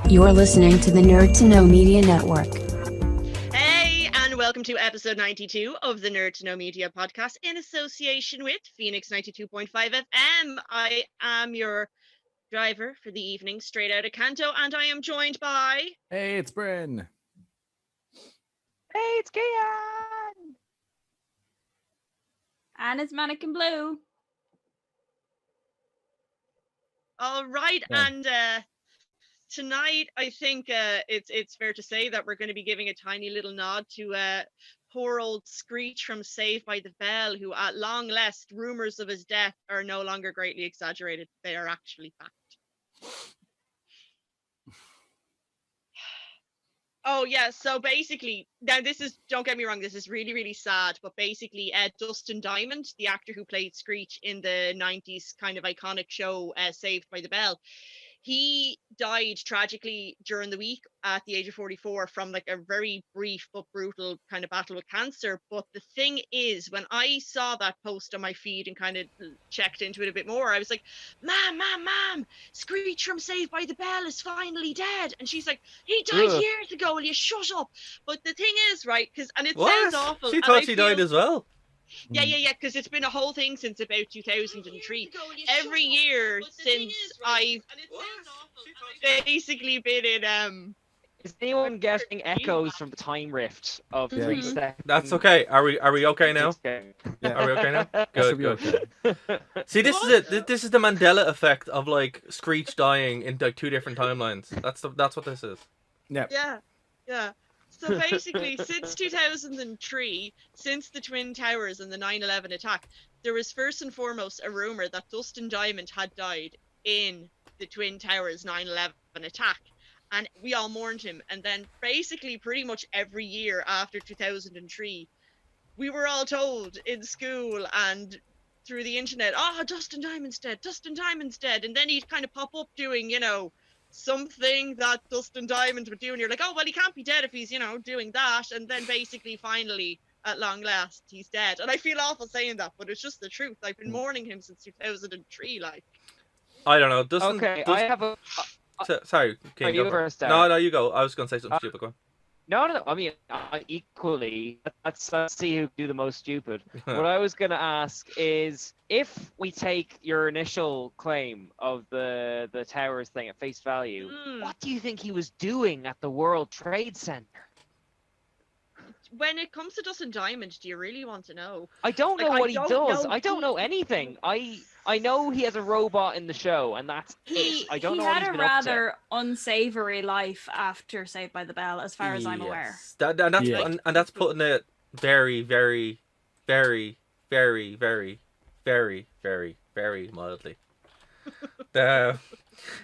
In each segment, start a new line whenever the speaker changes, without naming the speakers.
You're listening to the Nerd to Know Media Network.
Hey, and welcome to episode 92 of the Nerd to Know Media podcast in association with Phoenix 92.5 FM. I am your driver for the evening, straight out of Canto, and I am joined by...
Hey, it's Bryn.
Hey, it's Kian!
And it's Mannequin Blue.
All right,
Yeah.
and tonight I think it's fair to say that we're going to be giving a tiny little nod to poor old Screech from Saved by the Bell, who at long last, rumours of his death are no longer greatly exaggerated. They are actually fact. Oh yeah, so basically, now this is, don't get me wrong, this is really, really sad, but basically Dustin Diamond, the actor who played Screech in the 90s kind of iconic show Saved by the Bell, he died tragically during the week at the age of 44 from like a very brief but brutal kind of battle with cancer. But the thing is, when I saw that post on my feed and kind of checked into it a bit more, I was like, Mom, Screech from Saved by the Bell is finally dead. And she's like, he died years ago, will you shut up? But the thing is, right, and it sounds awful.
She thought she died as well.
Yeah, because it's been a whole thing since about 2003. Every year since I've basically been in
Is anyone getting echoes from the time rift of 3 seconds?
That's okay. Are we okay now?
Okay.
Are we okay now?
Should
Good,
be
good.
okay.
See, this is it. This is the Mandela effect of like Screech dying in like 2 different timelines. That's what this is.
Yeah.
Yeah. So basically, since 2003, since the Twin Towers and the 9/11 attack, there was first and foremost a rumor that Dustin Diamond had died in the Twin Towers 9/11 attack. And we all mourned him. And then basically pretty much every year after 2003, we were all told in school and through the internet, oh, Dustin Diamond's dead. And then he'd kind of pop up doing, something that Dustin Diamond would do, and you're like, oh well, he can't be dead if he's doing that. And then basically finally at long last he's dead, and I feel awful saying that, but it's just the truth. I've been mourning him since 2003. Like,
I don't know. Dustin,
Okay, I have a...
sorry,
Are you first,
No, you go. I was gonna say something stupid. Go on.
No. I mean, equally, let's see who can do the most stupid. What I was going to ask is, if we take your initial claim of the towers thing at face value, what do you think he was doing at the World Trade Center?
when it comes to Dustin Diamond, do you really want to know?
I don't know
Like,
what
I
he
don't
does.
know
I don't know anything. I know he has a robot in the show, and that's it. I don't know what
He
he's
had a
been up to.
rather unsavory life after Saved by the Bell, as far as I'm aware.
And that's putting it very, very, very, very, very, very, very, very mildly.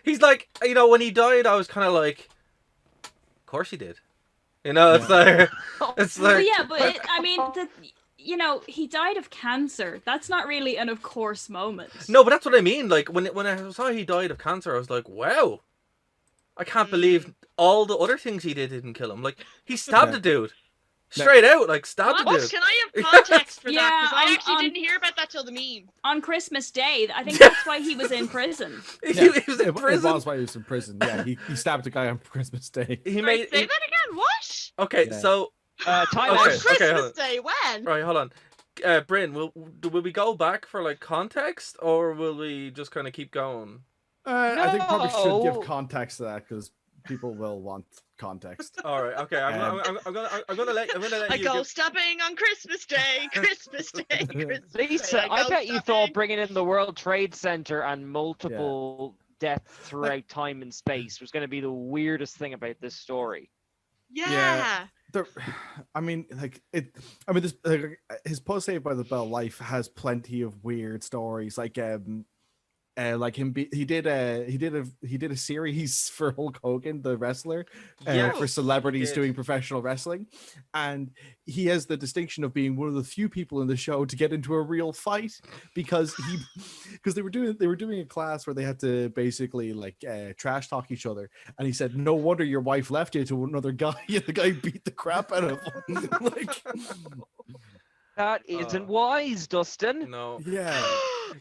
He's like, when he died, I was kind of like, of course he did. It's like,
Well, yeah, but he died of cancer. That's not really an of course moment.
No, but that's what I mean. Like when I saw he died of cancer, I was like, wow, I can't believe all the other things he did didn't kill him. Like he stabbed the dude. Straight out, like stabbed the dude.
Can I have context for that?
Yeah,
Because I actually didn't hear about that till the meme.
On Christmas Day, I think that's why he was in prison.
He was in
It
prison.
was why he was in prison. Yeah, he stabbed a guy on Christmas Day.
He
Right,
made.
say that again. What?
Okay,
Yeah.
so
Time
Okay,
out.
Christmas
hold on.
Day. When?
right, hold on. Bryn, will we go back for like context, or will we just kind of keep going?
I think probably should
No.
give context to that because people will want context.
All right, okay. I'm gonna let
I
you.
go
give-
stopping on Christmas Day. Christmas Day. Christmas
Lisa,
Day.
I
go
bet you thought
stopping.
bringing in the World Trade Center and multiple deaths throughout time and space was going to be the weirdest thing about this story.
Yeah.
His post Saved by the Bell life has plenty of weird stories. Like he did a series for Hulk Hogan, the wrestler,
Yes,
for celebrities
he did.
doing professional wrestling, and he has the distinction of being one of the few people in the show to get into a real fight because they were doing a class where they had to basically trash talk each other, and he said, "No wonder your wife left you to another guy," and the guy beat the crap out of him.
That isn't wise, Dustin.
No.
Yeah.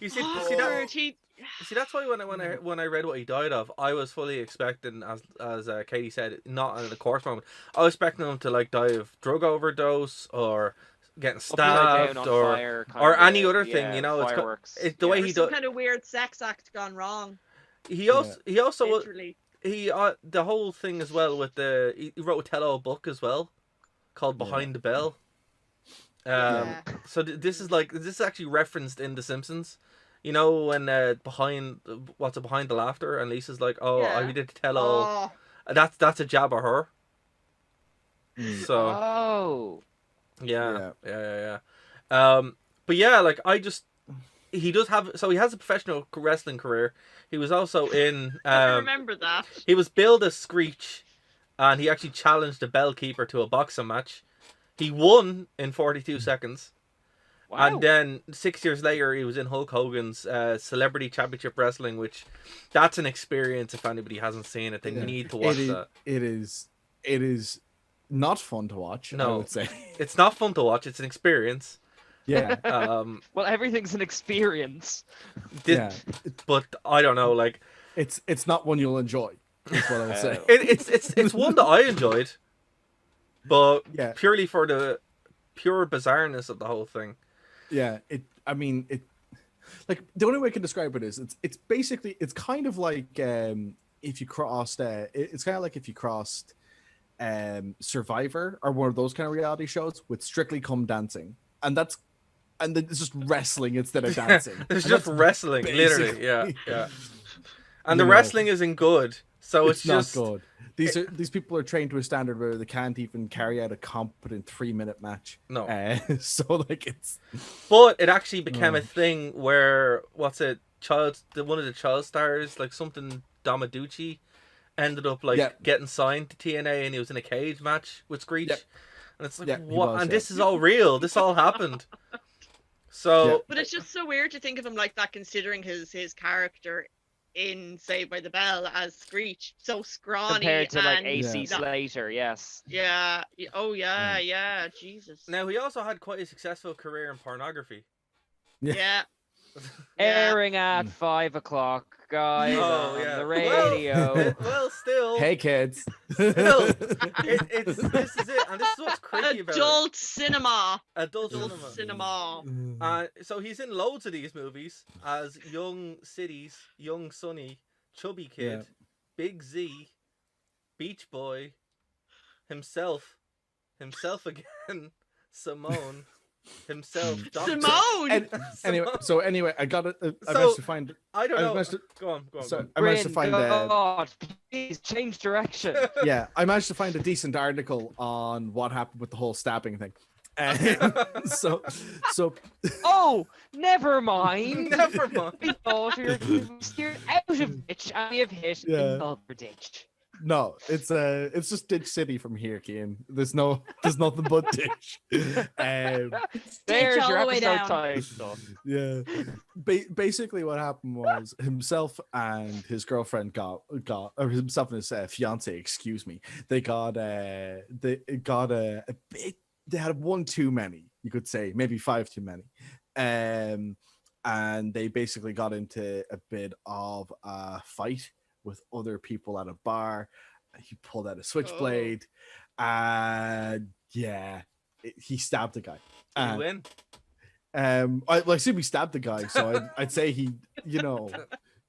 You see
Oh,
that?
Lord, he
see, that's why when I read what he died of, I was fully expecting, as Katie said, not in the course moment. I was expecting him to like die of drug overdose or getting
Upside down
stabbed
on
or
fire,
any other
yeah,
thing. You know,
fireworks.
it's the way
Or
he
some
does.
kind of weird sex act gone wrong.
He also
Literally.
the whole thing as well with he wrote a tell-all book as well called Behind the Bell.
Yeah.
So this is actually referenced in The Simpsons. You know when behind the laughter, and Lisa's like, "Oh,
Yeah.
I did tell all."
Oh,
That's a jab at her. So
Oh.
yeah. But yeah, like he has a professional wrestling career. He was also in
I remember that.
he was billed as Screech, and he actually challenged the Bell Keeper to a boxing match. He won in 42 seconds.
Wow.
And then 6 years later, he was in Hulk Hogan's Celebrity Championship Wrestling, which that's an experience. If anybody hasn't seen it, they need to watch that.
It is not fun to watch. I
No,
would say
it's not fun to watch. It's an experience.
yeah,
Well, everything's an experience.
But I don't know. Like
it's not one you'll enjoy. Is what I would say.
it's one that I enjoyed, but
Yeah.
purely for the pure bizarreness of the whole thing.
Yeah, like the only way I can describe it is it's basically it's kind of like if you crossed it's kind of like if you crossed Survivor or one of those kind of reality shows with Strictly Come Dancing, and then it's just wrestling instead of dancing.
It's
And
just
that's
wrestling, literally.
basically-
Yeah. And
You
the
know,
wrestling isn't good, so it's
not
just
good. These people are trained to a standard where they can't even carry out a competent 3-minute match.
No.
So like it's.
But it actually became a thing where one of the child stars, like something Damaducci, ended up getting signed to TNA, and he was in a cage match with Screech.
Yep.
And it's like,
Yep, he
what?
was,
And
yeah.
this is all real. This all happened. So
But it's just so weird to think of him like that, considering his character in Saved by the Bell as Screech, so scrawny
Compared to like
and
AC
Yeah.
Slater, yes.
yeah. Oh yeah, Jesus.
now he also had quite a successful career in pornography.
Yeah.
Yeah.
Airing at 5 o'clock, guys,
Oh,
on
yeah.
the radio.
Well, still,
Hey kids.
Still. This is it, and this is what's creepy about
Adult cinema.
it. Adult
Cinema.
So he's in loads of these movies as young Cities, young Sonny, Chubby Kid,
Yeah.
Big Z, Beach Boy, himself again, Simone, himself, Dr.
Simone.
Anyway, I got it. I
So,
managed to find.
I don't
I
know.
managed to-
Go on.
So I managed to
Bryn,
find
God, please change direction.
yeah, I managed to find a decent article on what happened with the whole stabbing thing. So
Oh, never mind.
Never mind.
We thought we were going to steer out of ditch, and we have hit
Yeah.
another ditch.
no, it's just Ditch City from here, Cian. There's nothing but ditch.
There's
all
your
the way
episode
down.
title.
Yeah. Basically, what happened was himself and his girlfriend or himself and his fiance, excuse me. They got a bit. They had one too many, you could say, maybe 5 too many. And they basically got into a bit of a fight with other people at a bar. He pulled out a switchblade, and he stabbed the guy.
Did he win?
I assume he stabbed the guy, so I'd say he,
Well,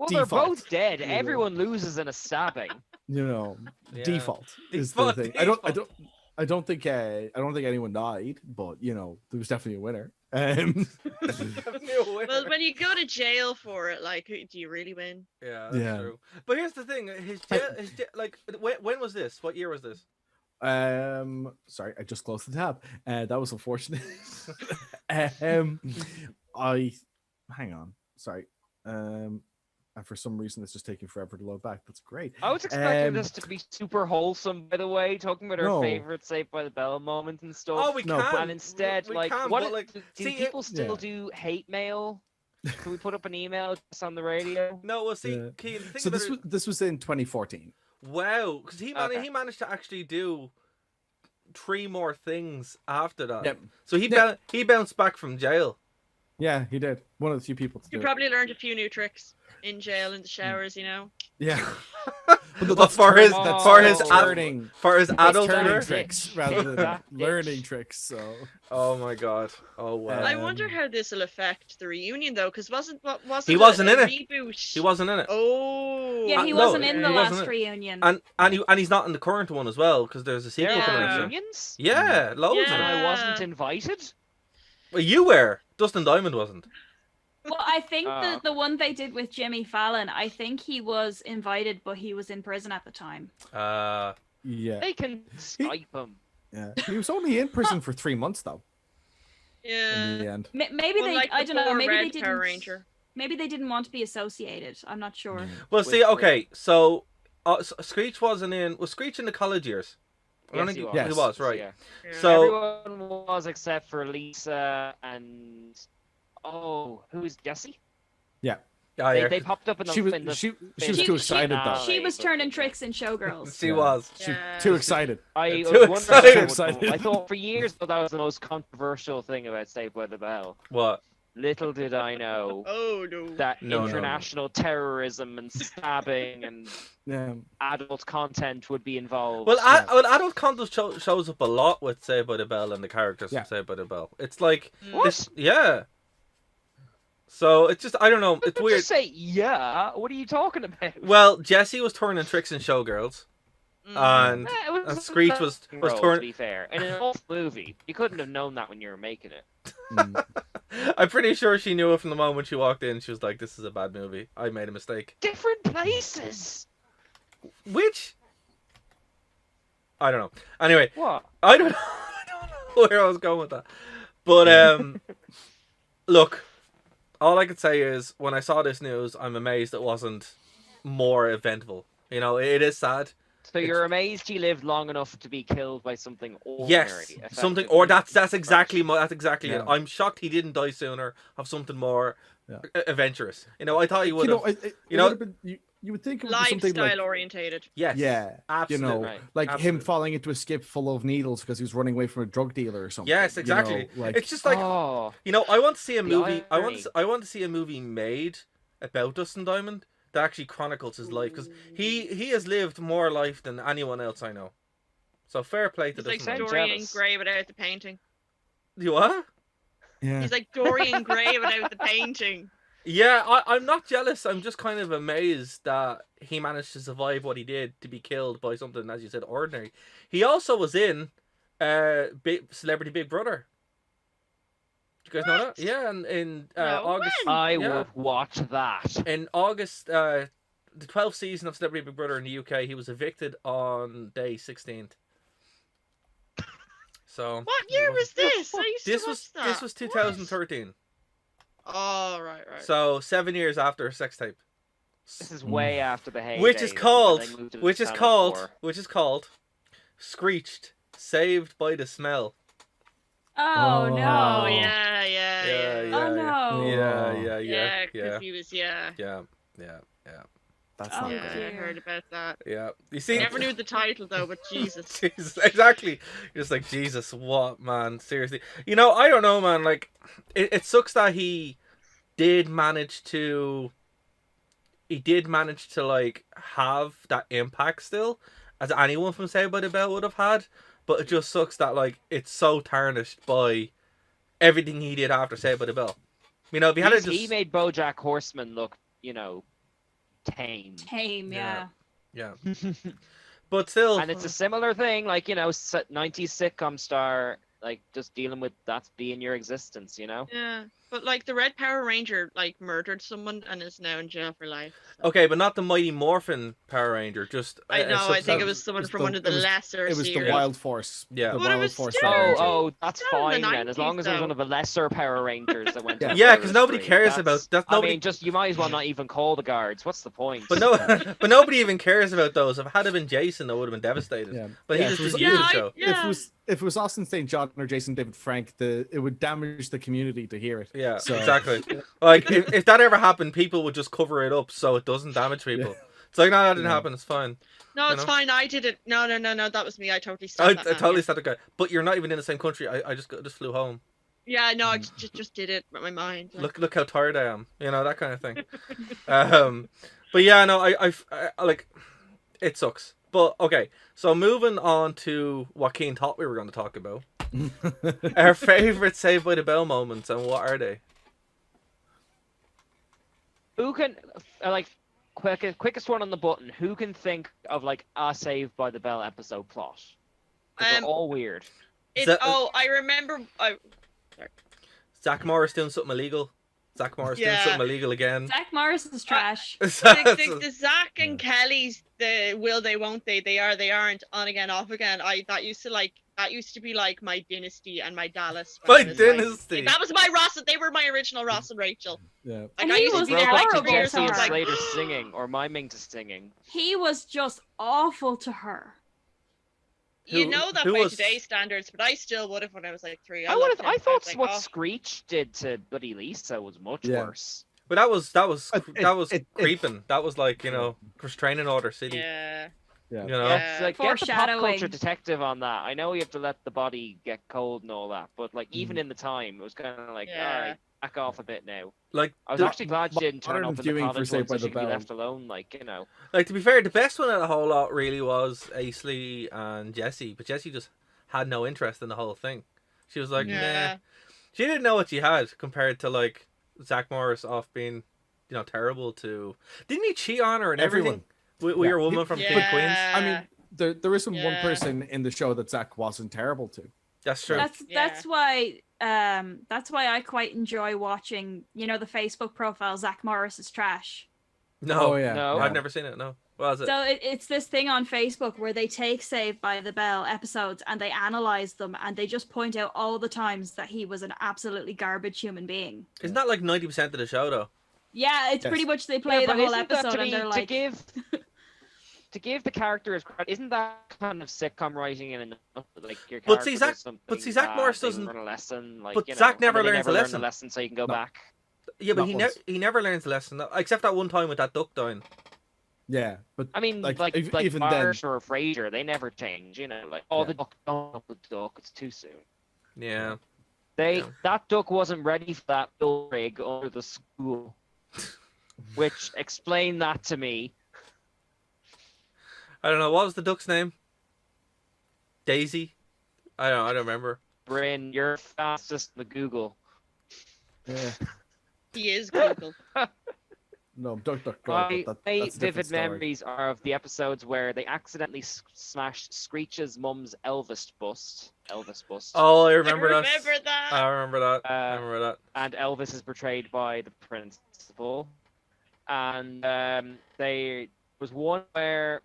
they're
Default.
both dead.
Yeah.
Everyone loses in a stabbing.
Yeah.
Default,
is the thing.
default.
I don't think anyone died, but there was definitely a winner.
Well, when you go to jail for it, like, do you really win?
Yeah, that's
Yeah.
true. But here's the thing: when was this? What year was this?
Sorry, I just closed the tab. That was unfortunate. Hang on. Sorry. And for some reason, it's just taking forever to load back. That's great.
I was expecting
Um,
this to be super wholesome, by the way, talking about our
No.
favorite Saved by the Bell moment and stuff.
Oh, we
No,
can.
And instead,
we
like,
can,
what
but, like,
do
see,
people still
yeah.
do hate mail? Can we put up an email just on the radio?
No, well, see,
Yeah.
Keane, think
So
about
this was in 2014.
Wow, because
Okay.
he managed to actually do 3 more things after that.
Yep.
So he bounced back from jail.
Yeah, he did. One of the few people to
You
do it.
probably learned a few new tricks in jail in the showers, you know.
Yeah.
But
that's
for his
turning
adult
turning
career?
tricks rather than
That
learning
bitch.
tricks. So
Oh my god. Oh wow.
I wonder how this will affect the reunion though, because wasn't
He wasn't in
a
it.
reboot?
He wasn't in it.
Oh.
Yeah, he
no,
wasn't in the
he wasn't
last
in-
reunion.
And he's not in the current one as well because there's a sequel
There
coming
are
out. soon.
reunions,
Yeah, loads
Yeah.
of
and
them.
I wasn't invited.
Well, you were. Dustin Diamond wasn't.
Well, I think
Oh.
the one they did with Jimmy Fallon, I think he was invited, but he was in prison at the time.
yeah,
They can Skype him.
yeah. He was only in prison for 3 months though.
Yeah.
In the end.
Maybe they,
Unlike
I
the
don't know,
poor
maybe
Red
they
Power
didn't.
Ranger.
Maybe they didn't want to be associated. I'm not sure.
Well,
With-
see, okay, so Screech wasn't in. Was Screech in the college years? I don't
Yes,
think
he
Yes.
he was, right?
Yeah.
Yeah.
So
Everyone was except for Lisa and who's Jesse? They popped up in the.
She was
in the
she was
She-
too excited though.
finale,
She was
but-
turning tricks in Showgirls.
she
Yeah.
was.
She
Yeah.
too excited.
I
Too
was wondering how
excited.
it would
Excited.
go. I thought for years that was the most controversial thing about Saved by the Bell.
What?
Little did I know
Oh no.
that
No, no.
international terrorism and stabbing and
Yeah.
adult content would be involved.
Well,
Yeah.
adult content shows up a lot with Saved by the Bell and the characters
Yeah.
from Saved by the Bell. It's like
What?
this, yeah. So it's just I don't know. It's
Don't
weird.
just say yeah. What are you talking about?
Well, Jesse was turning tricks in Showgirls,
Mm.
and
Eh, it was
and
a
Screech was
role, to
turning.
be fair, in an old movie, you couldn't have known that when you were making it.
Mm.
I'm pretty sure she knew it from the moment she walked in. She was like, "This is a bad movie. I made a mistake."
Different places.
Which I don't know. Anyway,
What?
I don't know. I don't know where I was going with that. But look, all I could say is when I saw this news, I'm amazed it wasn't more eventful. You know, it is sad.
So you're amazed he lived long enough to be killed by something ordinary?
Yes, something,
effectively.
or that's exactly it.
Yeah.
I'm shocked he didn't die sooner of something more
Yeah.
Adventurous. You know, I thought he would
You
have.
know, it
you know-
would have been, you would think it would be something
Lifestyle
like
orientated.
Yes.
yeah,
Absolutely.
you know,
Right.
like him
Absolutely.
falling into a skip full of needles because he was running away from a drug dealer or something.
Yes,
you
exactly.
know, like
It's just like
Oh,
you know, I want to see a
The
movie.
irony.
I want to see a movie made about Dustin Diamond that actually chronicles his life because he has lived more life than anyone else I know. So fair play to
He's like
Dustin Diamond.
Dor-
Dorian
jealous.
Gray without the painting.
You what?
yeah.
He's like Dorian Gray without the painting.
Yeah, I'm not jealous. I'm just kind of amazed that he managed to survive what he did to be killed by something, as you said, ordinary. He also was in Celebrity Big Brother. Do you guys know that? Yeah, in
No,
August.
when?
I
yeah.
would watch that.
In August, the 12th season of Celebrity Big Brother in the UK, he was evicted on day 16th. So
What year was this? I used
this
to
was
watch that.
this was 2013.
Oh, right.
So 7 years after a sex tape.
This is way after the heyday.
Which is
when
called,
they moved to the
which is
Channel
called,
4.
which is called, Screeched, Saved by the Smell.
Oh,
Oh.
no.
Oh, yeah.
Oh, no.
Yeah.
Yeah, because he was,
yeah.
That's
Oh,
not
yeah,
good.
I
dear.
heard about that.
You
I
see,
never knew the title, though, but Jesus.
Jesus, exactly. You're just like, Jesus, what, man? Seriously. You know, I don't know, man. Like, it sucks that he did manage to, like, have that impact still, as anyone from Saved by the Bell would have had. But it just sucks that, like, it's so tarnished by everything he did after Saved by the Bell. You know, if he had
He's-
just...
He made BoJack Horseman look, tame.
Tame, yeah.
Yeah. But still...
And it's a similar thing, like, 90s sitcom star, like, just dealing with that being your existence,
Yeah, but, like, the Red Power Ranger, like, murdered someone and is now in jail for life.
Okay, but not the Mighty Morphin Power Ranger, just...
I know, I think it
subset-
was someone
was
from
the-
one of the
it was-
lesser
It was
series.
the Wild Force.
Yeah.
The
But it
Wild
was
Force.
still-
Ranger.
That's
Still in the
fine then, as long
90s
as it was
though.
one of the lesser Power Rangers that went. to
Yeah,
the
'cause nobody
stream.
cares about- that's nobody-
I mean, just you might as well not even call the guards. What's the point?
But no, but nobody even cares about those. If it had been Jason, I would have been devastated.
Yeah.
But
Yeah,
he
if
just
it was-
didn't use the
I-
show.
yeah.
If it was Austin St. John or Jason David Frank, it would damage the community to hear it.
Yeah,
So-
exactly. Like if that ever happened, people would just cover it up so it doesn't damage people. It's like, no, that didn't
Yeah.
happen. It's fine.
No,
You
it's
know?
fine. I did it. No, that was me. I totally
I
stopped that.
totally started going. But you're not even in the same country. I just flew home.
Yeah, no, I just did it with my mind. Like.
Look how tired I am. You know, that kind of thing. But yeah, no, I like it sucks. But okay, so moving on to what Keen thought we were going to talk about. Our favorite Saved by the Bell moments, and what are they?
Who can quickest one on the button? Who can think of like a Saved by the Bell episode plot? 'Cause they're all weird.
I remember.
Zach Morris doing something illegal. Zach Morris doing something illegal again.
Zach Morris is trash.
The Zach and Kelly's, the will they, won't they? They are, they aren't. On again, off again. That used to be like my Dynasty and my Dallas.
My Dynasty.
That was my Ross. They were my original Ross and Rachel.
Yeah.
Like,
And
I
he
used to
was
be there like
horrible
3 years
to
old.
her.
Like,
Slater singing or miming to singing.
He was just awful to her.
you know that
who
by
was-
today's standards, but I still would have when I was like 3.
I thought what Screech did to Buddy Lisa was much
Yeah.
worse.
But that was
It-
creeping. That was like, you know, restraining order city.
Yeah.
Yeah.
You know.
Yeah.
It's like, get the pop culture
Foreshadowing.
detective on that. I know you have to let the body get cold and all that, but like even in the time, it was kind of like,
Yeah.
all right, back off a bit now.
Like
I was
the-
actually glad she didn't turn
modern
up in the
viewing for
college
Saved
one,
by
so
the
she could be
Bell.
left alone. Like, you know,
Like, to be fair, the best one of the whole lot really was Aisley and Jessie, but Jessie just had no interest in the whole thing. She was like,
Yeah.
nah. She didn't know what she had compared to like Zach Morris off being, you know, terrible to. Didn't he cheat on her and
Everyone.
everything? With your
Yeah.
woman from
Yeah.
King of Queens.
I mean, there isn't one
Yeah.
person in the show that Zach wasn't terrible to.
That's true.
That's why I quite enjoy watching, you know, the Facebook profile Zach Morris is trash.
No,
Oh, yeah.
No.
I've never seen it. No, what was it?
So it's this thing on Facebook where they take Saved by the Bell episodes and they analyze them and they just point out all the times that he was an absolutely garbage human being.
Isn't that like 90% of the show though?
Yeah, it's
Yes.
pretty much they play
Yeah,
the
but
whole
isn't that
episode
to
and they're
be-
like,
to give the characters credit, isn't that kind of sitcom writing in enough? Like your
But see,
character
Zach-
does something
but see, Zach
bad,
Morris
they
doesn't-
learn a lesson. Like,
but
you know,
Zach
and
never
then they
learns a
never learn
lesson.
the lesson, so you can go
No.
back.
Yeah, but
Not once.
he never learns the lesson except that one time with that duck dying.
Yeah, but
I mean,
Like,
like
even then-
Marsh or Frasier, they never change. You know, like, oh,
Yeah.
the duck, don't the duck, it's too soon.
Yeah. Yeah.
That duck wasn't ready for that bill rig under the school, which explained that to me.
I don't know, what was the duck's name? Daisy? I don't remember.
Bryn, you're fastest in the Google.
yeah,
He is Google.
no, Duck,
My
that's a
vivid
different story.
memories are of the episodes where they accidentally smashed Screech's mum's Elvis bust.
Oh, I remember that.
that.
I remember that. I remember that.
And Elvis is portrayed by the principal. And there was one where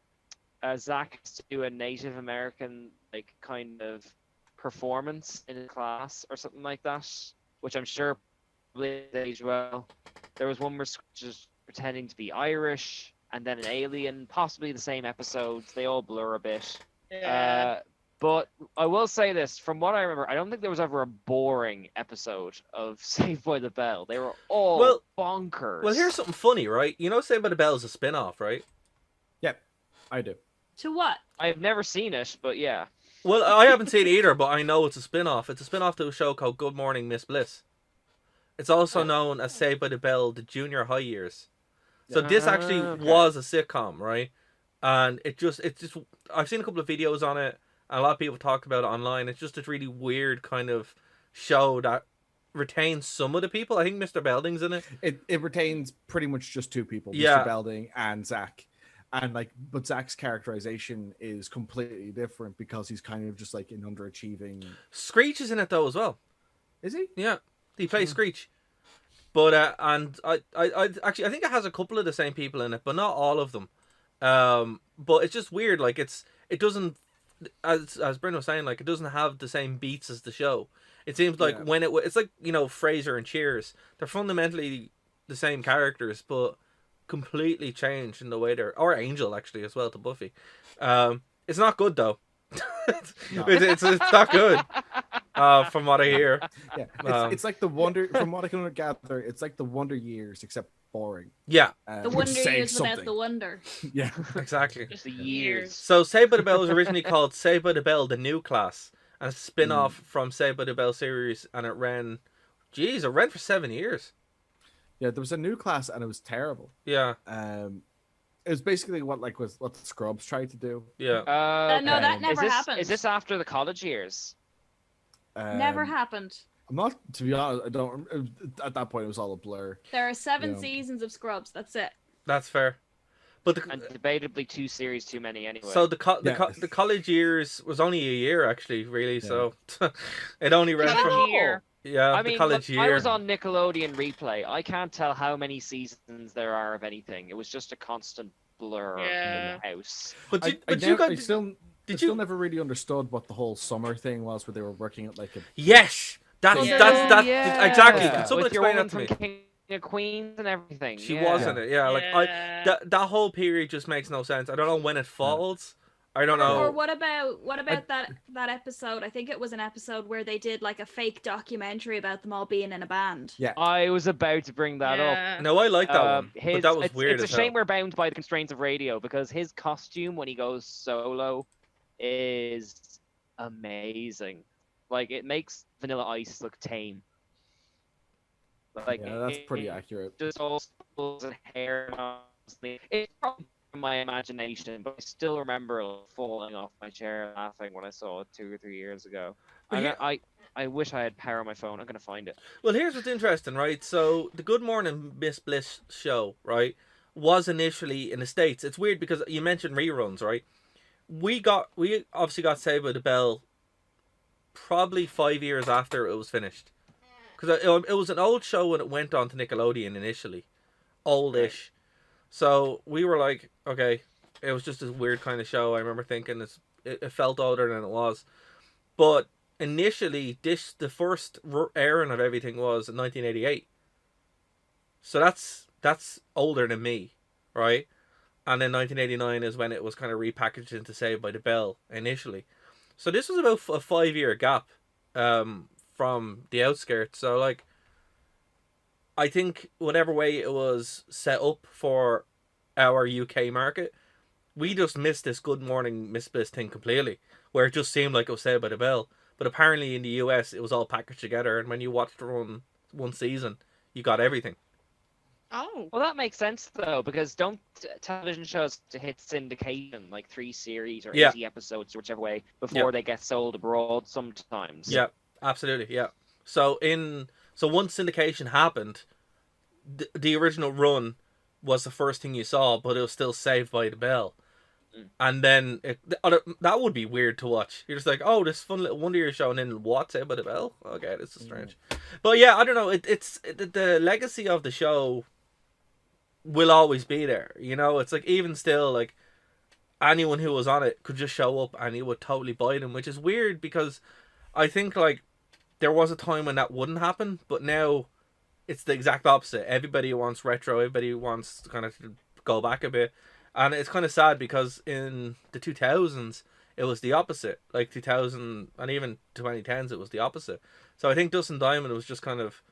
Zach has to do a Native American like kind of performance in a class or something like that, which I'm sure probably aged well. There was one where Screech is pretending to be Irish, and then an alien, possibly the same episodes. They all blur a bit.
Yeah.
But I will say this, from what I remember, I don't think there was ever a boring episode of Saved by the Bell. They were all
Well-
bonkers.
Well, here's something funny, right? You know Saved by the Bell is a spin-off, right?
Yep, I do.
to what?
I've never seen it, but yeah.
Well, I haven't seen it either, but I know it's a spin-off. It's a spin-off to a show called Good Morning, Miss Bliss. It's also known as Saved by the Bell, the junior high years. So this actually
Okay.
was a sitcom, right? And it's just I've seen a couple of videos on it, and a lot of people talk about it online. It's just a really weird kind of show that retains some of the people. I think Mr. Belding's in it.
It retains pretty much just two people,
Yeah.
Mr. Belding and Zach. And but Zach's characterization is completely different because he's kind of just like an underachieving.
Screech is in it though as well.
Is he?
Yeah, he plays Screech. But and I actually I think it has a couple of the same people in it, but not all of them. But it's just weird. Like it doesn't, as Bryn was saying, like it doesn't have the same beats as the show. It seems like
Yeah.
when it's like, you know, Frasier and Cheers, they're fundamentally the same characters, but completely changed in the way they're, or Angel actually as well to Buffy. It's not good though.
No.
It's not good. From what I hear.
Yeah, it's like the Wonder. From what I can gather, it's like the Wonder Years except boring.
Yeah,
The
which
wonder
says
years without
something.
the wonder.
Yeah,
exactly.
Just
The
the
years.
years.
So Saved by the Bell was originally called Saved by the Bell, the New Class. and a spin-off from Saved by the Bell series, and it ran for 7 years.
Yeah, there was a new class and it was terrible.
Yeah.
It was basically what the Scrubs tried to do.
Yeah.
No, that never happened.
Is this after the college years?
Never happened.
I'm not, to be honest, I don't. At that point, it was all a blur.
There are 7 seasons of Scrubs. That's it.
That's fair. But
And debatably 2 series too many anyway.
So the college years was only a year actually, really.
Yeah.
So it only ran from
College year.
yeah.
I
the
mean,
college
look,
year.
I was on Nickelodeon Replay. I can't tell how many seasons there are of anything. It was just a constant blur
Yeah.
in the house.
But
I
guys,
still never really understood what the whole summer thing was, where they were working at like a.
yes, that's
Yeah.
exactly.
Yeah.
Can someone
With your
explain that
woman
to me?
from King of Queens and everything.
She
yeah.
was in it, yeah. Like
Yeah.
that whole period just makes no sense. I don't know when it falls. I don't know.
Or what about that episode? I think it was an episode where they did like a fake documentary about them all being in a band.
Yeah.
I was about to bring that up.
Yeah.
No, I like that one, but that was weird.
It's a shame we're bound by the constraints of radio, because his costume when he goes solo is amazing. Like, it makes Vanilla Ice look tame. Like,
Yeah, that's pretty accurate.
Just all skulls and hair. And all. It's probably from my imagination, but I still remember falling off my chair laughing when I saw it 2 or 3 years ago.
But here-
I wish I had power on my phone. I'm gonna find it.
Well, here's what's interesting, right? So the Good Morning Miss Bliss show, right, was initially in the States. It's weird because you mentioned reruns, right? We obviously got Saved by the Bell probably 5 years after it was finished, because it was an old show when it went on to Nickelodeon initially, oldish. So we were like, okay, it was just this weird kind of show. I remember thinking it felt older than it was, but initially the first airing of everything was in 1988. So that's older than me, right? And then 1989 is when it was kind of repackaged into Saved by the Bell initially. So this was about a 5-year gap from the outskirts. So like, I think whatever way it was set up for our UK market, we just missed this Good Morning Miss Bliss thing completely, where it just seemed like it was Saved by the Bell. But apparently in the US, it was all packaged together, and when you watched one season, you got everything.
Oh.
Well, that makes sense though, because don't television shows have to hit syndication like 3 series or 80 episodes or whichever way before they get sold abroad sometimes.
Yeah, absolutely. Yeah. So once syndication happened, the original run was the first thing you saw, but it was still Saved by the Bell. And then that would be weird to watch. You're just like, oh, this fun little Wonder Year show, and then what? Saved by the Bell? Okay, this is strange. But yeah, I don't know. It's the legacy of the show will always be there. You know, it's like, even still, like, anyone who was on it could just show up and you would totally buy them, which is weird because I think like there was a time when that wouldn't happen, but now it's the exact opposite. Everybody wants retro. Everybody wants to kind of go back a bit. And it's kind of sad because in the 2000s, it was the opposite. Like 2000 and even 2010s, it was the opposite. So I think Dustin Diamond was just kind of,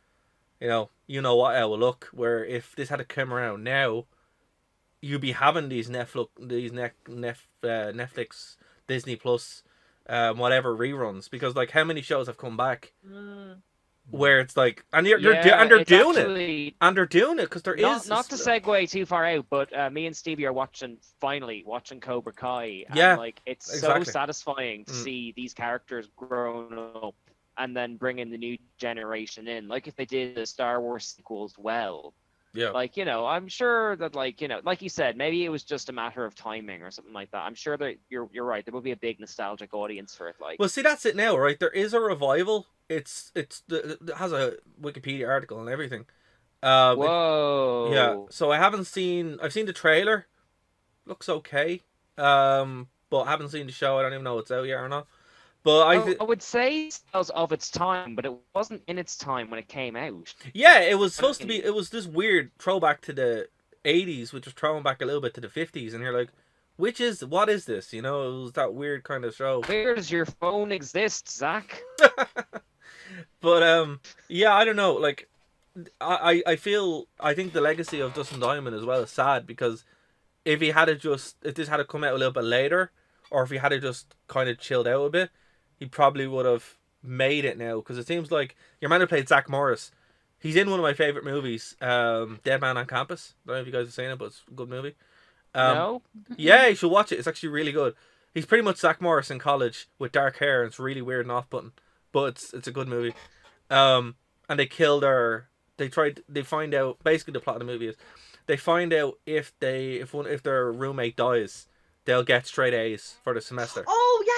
you know what our look, where if this had to come around now, you'd be having these Netflix, Disney Plus, whatever reruns, because like how many shows have come back where it's like, and they're doing it because there is
not to segue too far out, but me and Stevie are finally watching Cobra Kai, and
Yeah,
like it's
exactly.
so satisfying to see these characters grown up and then bringing the new generation in, like if they did the Star Wars sequels well.
Yeah.
Like, you know, I'm sure that, like, you know, like you said, maybe it was just a matter of timing or something like that. I'm sure that you're right. There will be a big nostalgic audience for it. Like,
Well, see, that's it now, right? There is a revival. It has a Wikipedia article and everything.
whoa.
Yeah. So I've seen the trailer. Looks okay. But I haven't seen the show. I don't even know if it's out yet or not. But
I would say it was of its time, but it wasn't in its time when it came out.
yeah, it was supposed to be. It was this weird throwback to the 80s, which was throwing back a little bit to the 50s, and you're like, what is this? You know, it was that weird kind of show.
Where does your phone exist, Zach?
But yeah, I don't know. Like, I think the legacy of Dustin Diamond as well is sad, because if this had come out a little bit later, or if he had just kind of chilled out a bit, he probably would have made it now, because it seems like your man who played Zach Morris, he's in one of my favorite movies, Dead Man on Campus. I don't know if you guys have seen it, but it's a good movie.
No?
Yeah, you should watch it. It's actually really good. He's pretty much Zach Morris in college with dark hair, and it's really weird and off-putting, but it's a good movie. And they kill their. They find out, basically the plot of the movie is they find out if their roommate dies, they'll get straight A's for the semester.
Oh yeah.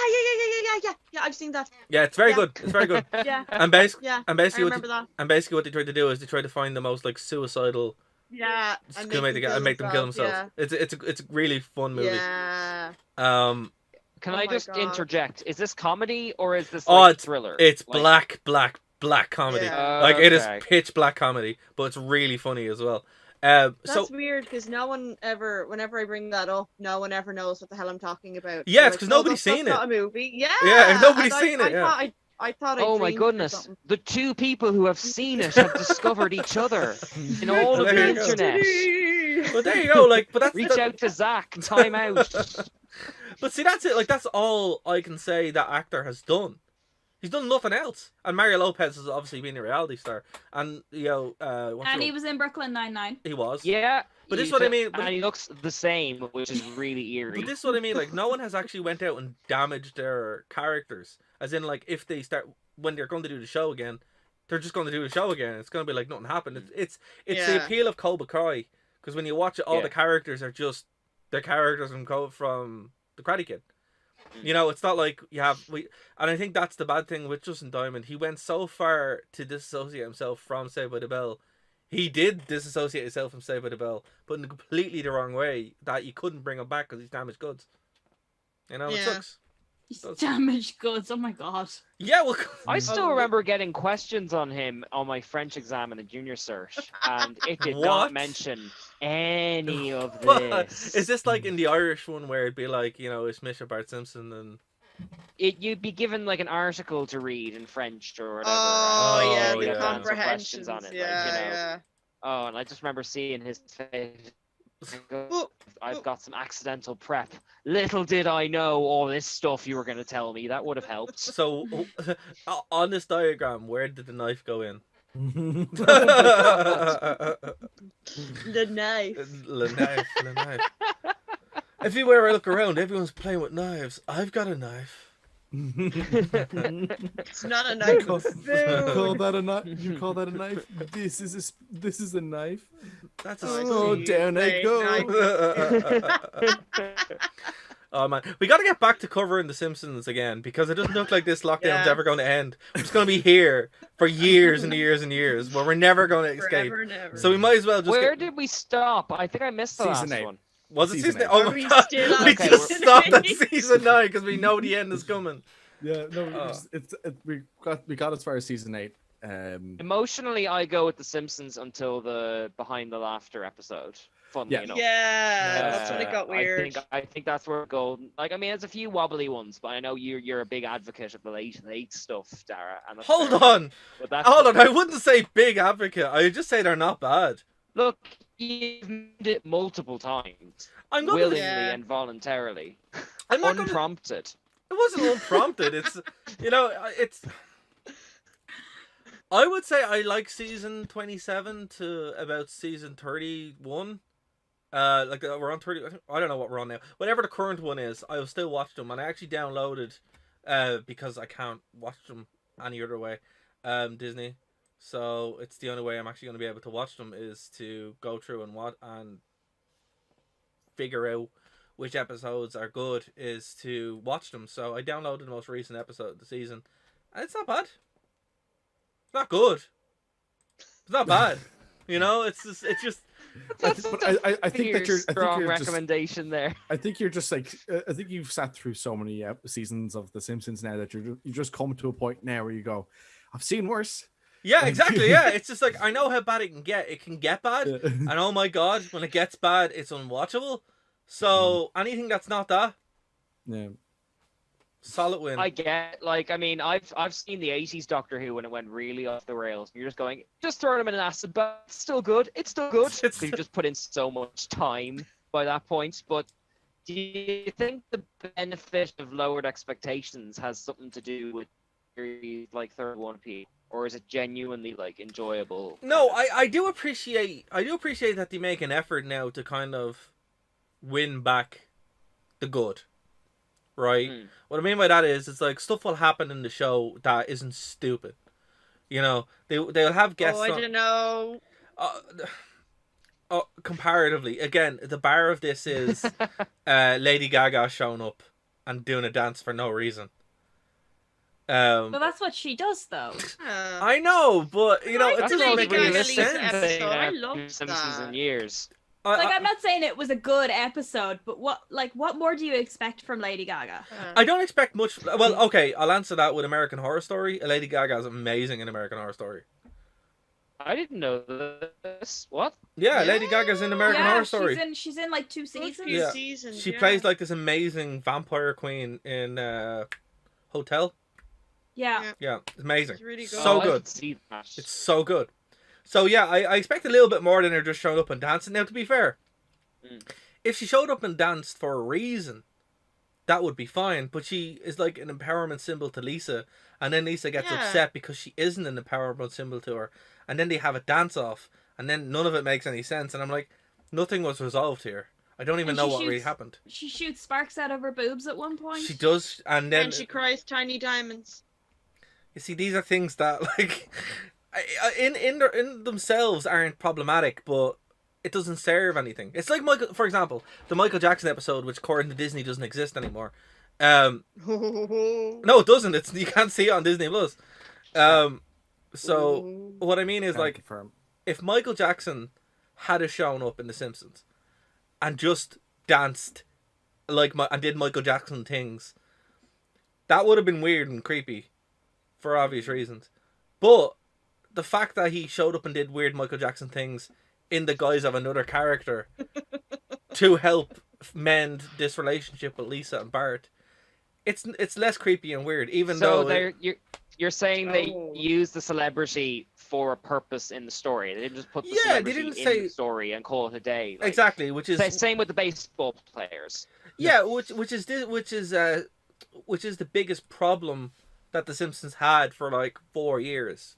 I've seen that.
Yeah, it's very good. It's very good.
Yeah.
And basically,
Yeah.
and
I
basically,
remember that.
and basically, what they try to do is they try to find the most like suicidal.
Yeah.
Make them kill themselves.
Yeah.
It's a really fun movie.
Yeah.
Um.
Can
Oh
I
my
just
God.
interject? Is this comedy or is this
Oh,
thriller?
It's
Like-
black comedy.
Yeah.
Like it is
Okay.
pitch black comedy, but it's really funny as well.
That's
So
weird because no one ever, whenever I bring that up, no one ever knows what the hell I'm talking about.
Yeah,
They're
it's 'cause
"Oh,
nobody's
that's
seen
not
it."
a movie. Yeah.
Yeah, nobody's
and
seen it, yeah.
I thought I
Oh my
dreamed or
goodness!
something.
The two people who have seen it have discovered each other in all of
There
the
you go.
internet.
but there you go. Like, but that's
Reach out to Zach. Time out.
But see, that's it. Like, that's all I can say that actor has done. He's done nothing else. And Mario Lopez has obviously been a reality star. And
And he was in Brooklyn Nine-Nine.
he was.
Yeah.
But this is
you
what I
said-
mean, but-
And he looks the same, which is really eerie.
But this is what I mean. Like, no one has actually went out and damaged their characters. As in, like, if they start when they're going to do the show again, they're just going to do the show again. It's going to be like nothing happened. It's the
Yeah.
appeal of Cobra Kai, because when you watch it, all
Yeah.
the characters are just the characters from the Karate Kid. You know, it's not like and I think that's the bad thing with Justin Diamond. He went so far to disassociate himself from Saved by the Bell. He did disassociate himself from Saved by the Bell, but in completely the wrong way, that you couldn't bring him back because he's damaged goods. You know, it
Yeah.
sucks.
Damaged goods. Oh my god.
Yeah, well,
I still remember getting questions on him on my French exam in a junior cert, and it did
What?
not mention any of
What?
this.
Is this like in the Irish one where it'd be like, is Misha Bart Simpson and
You'd be given like an article to read in French or whatever.
Oh,
Oh,
yeah,
yeah.
the
Answer
comprehensions.
questions on it,
Yeah,
Oh, and I just remember seeing his face.
Well,
I've got some accidental prep. Little did I know all this stuff you were going to tell me. That would have helped.
so on this diagram, where did the knife go in?
the knife.
The knife. Everywhere I look around, everyone's playing with knives. I've got a knife.
It's not a knife.
call,
It's
call
food.
that a knife? You call that a knife? This is a knife.
That's a
Oh,
see.
down I
Like,
go.
Oh man, we got to get back to covering The Simpsons again, because it doesn't look like this lockdown's
Yeah.
ever going to end. We're just going to be here for years and years and years, where we're never going to escape.
Forever and ever.
So we might as well just.
Where did we stop? I think I missed the
Season
last
8.
one.
Was it
Season
season 8?
eight.
Oh
Are
my
we
god!
still on
We
Okay,
just
season
stopped at
8?
season 9 because we know the end is coming.
Yeah, no,
Oh.
we got as far as season 8.
Emotionally, I go with The Simpsons until the Behind the Laughter episode. Funnily
Yeah.
enough.
Yeah, that's when it got weird.
I think that's where it goes. Like, I mean, there's a few wobbly ones, but I know you're a big advocate of the late stuff, Dara. And that's
Hold
fair.
on,
But that's
hold on. I wouldn't say big advocate. I would just say they're not bad.
Look, you've made it multiple times,
I'm not.
willingly
Yeah.
and voluntarily,
I'm not gonna,
unprompted.
It wasn't unprompted. It's it's. I would say I like season 27 to about season 31. Like we're on 30. I don't know what we're on now. Whatever the current one is, I will still watch them, and I actually downloaded, because I can't watch them any other way, Disney. So it's the only way I'm actually going to be able to watch them is to go through and figure out which episodes are good is to watch them. So I downloaded the most recent episode of the season, and it's not bad. It's not good. It's not bad. It's just.
I think that you're
strong
just,
recommendation there.
I think you're just like I think you've sat through so many seasons of The Simpsons now that you just come to a point now where you go, I've seen worse.
Yeah, exactly. Yeah, it's just like I know how bad it can get. It can get bad, and oh my god, when it gets bad, it's unwatchable. So anything that's not that,
Yeah.
solid win.
I get, like, I mean, I've seen the 80s Doctor Who when it went really off the rails. You're just going, just throw them in an acid, but it's still good. It's still good.
It's-
You've just put in so much time by that point. But Do you think the benefit of lowered expectations has something to do with series like Third One Piece, or is it genuinely like enjoyable?
No, I do appreciate that they make an effort now to kind of win back the good, right? What I mean by that is, it's like stuff will happen in the show that isn't stupid. You know, they'll have guests.
Oh, I don't know.
Comparatively, again, the bar of this is Lady Gaga showing up and doing a dance for no reason.
Well, that's what she does, though.
I know, but you know, it
That's
doesn't
the
make
most
any
Lady
sense.
Gaga's
realistic thing
episode. I
I've
loved
seen Simpsons
that.
in years.
Like, I'm not saying it was a good episode, but what more do you expect from Lady Gaga?
I don't expect much. Well, okay, I'll answer that with American Horror Story. Lady Gaga is amazing in American Horror Story.
I didn't know this. What?
Yeah, Lady Gaga's in American Horror Story.
She's in like 2 seasons.
Yeah.
Seasons,
She plays like this amazing vampire queen in Hotel.
Yeah.
Yeah, it's amazing.
It's really good.
So
I
good.
didn't see that.
It's so good. So yeah, I expect a little bit more than her just showing up and dancing. Now, to be fair, if she showed up and danced for a reason, that would be fine. But she is like an empowerment symbol to Lisa, and then Lisa gets upset because she isn't an empowerment symbol to her, and then they have a dance off, and then none of it makes any sense. And I'm like, nothing was resolved here. I don't even know what really happened.
She shoots sparks out of her boobs at one point.
She does, and then
she cries tiny diamonds.
You see, these are things that, like, in themselves aren't problematic, but it doesn't serve anything. It's like for example, the Michael Jackson episode, which according to Disney doesn't exist anymore. No, it doesn't. You can't see it on Disney Plus. So what I mean is, like, if Michael Jackson had shown up in The Simpsons and just danced and did Michael Jackson things, that would have been weird and creepy. For obvious reasons. But the fact that he showed up and did weird Michael Jackson things in the guise of another character to help mend this relationship with Lisa and Bart, it's less creepy and weird, even though...
So you're saying they used the celebrity for a purpose in the story. They didn't just put the celebrity in the story and call it a day. Like,
exactly, which is...
Same with the baseball players.
Yeah, which is the biggest problem that The Simpsons had for like 4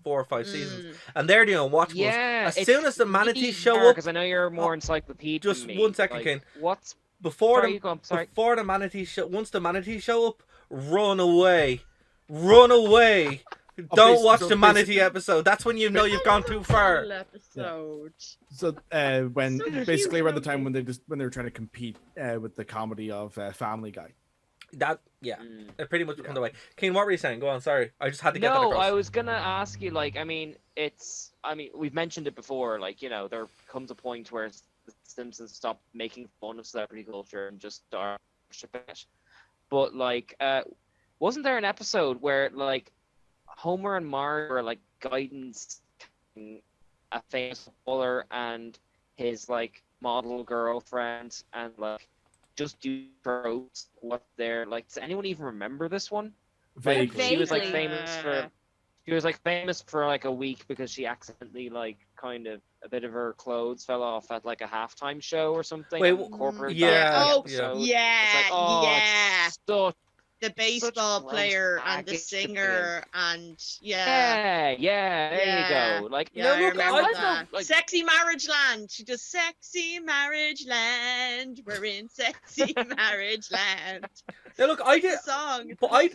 or 5 seasons, and they're the unwatchables.
Yeah,
as soon as the manatees show up,
because I know you're more encyclopedia.
Just
than me.
1 second,
like,
Kane.
What's
before the manatees show? Once the manatees show up, run away. Don't watch the manatee episode. That's when you know you've gone too far.
Episode.
So when basically around the time when they were trying to compete with the comedy of Family Guy.
It pretty much becomes the way. Kane, what were you saying? Go on, sorry. I just had to get that across.
No, I was gonna ask you, like, we've mentioned it before, like, you know, there comes a point where the Simpsons stop making fun of celebrity culture and just start shipping it. But, like, wasn't there an episode where, like, Homer and Marge were, like, guidance a famous footballer and his, like, model girlfriend, and, like, just do tropes what they're like. Does anyone even remember this one?
Vaguely.
She was like famous for like a week because she accidentally, like, kind of a bit of her clothes fell off at like a halftime show or something.
Wait,
corporate.
Yeah.
It's like,
Yeah.
It's
the baseball player and the singer and
there you go. Like,
I remember
I
that.
like,
Sexy Marriage Land. She does Sexy Marriage Land. We're in Sexy Marriage Land.
Now look, I get
the song,
but I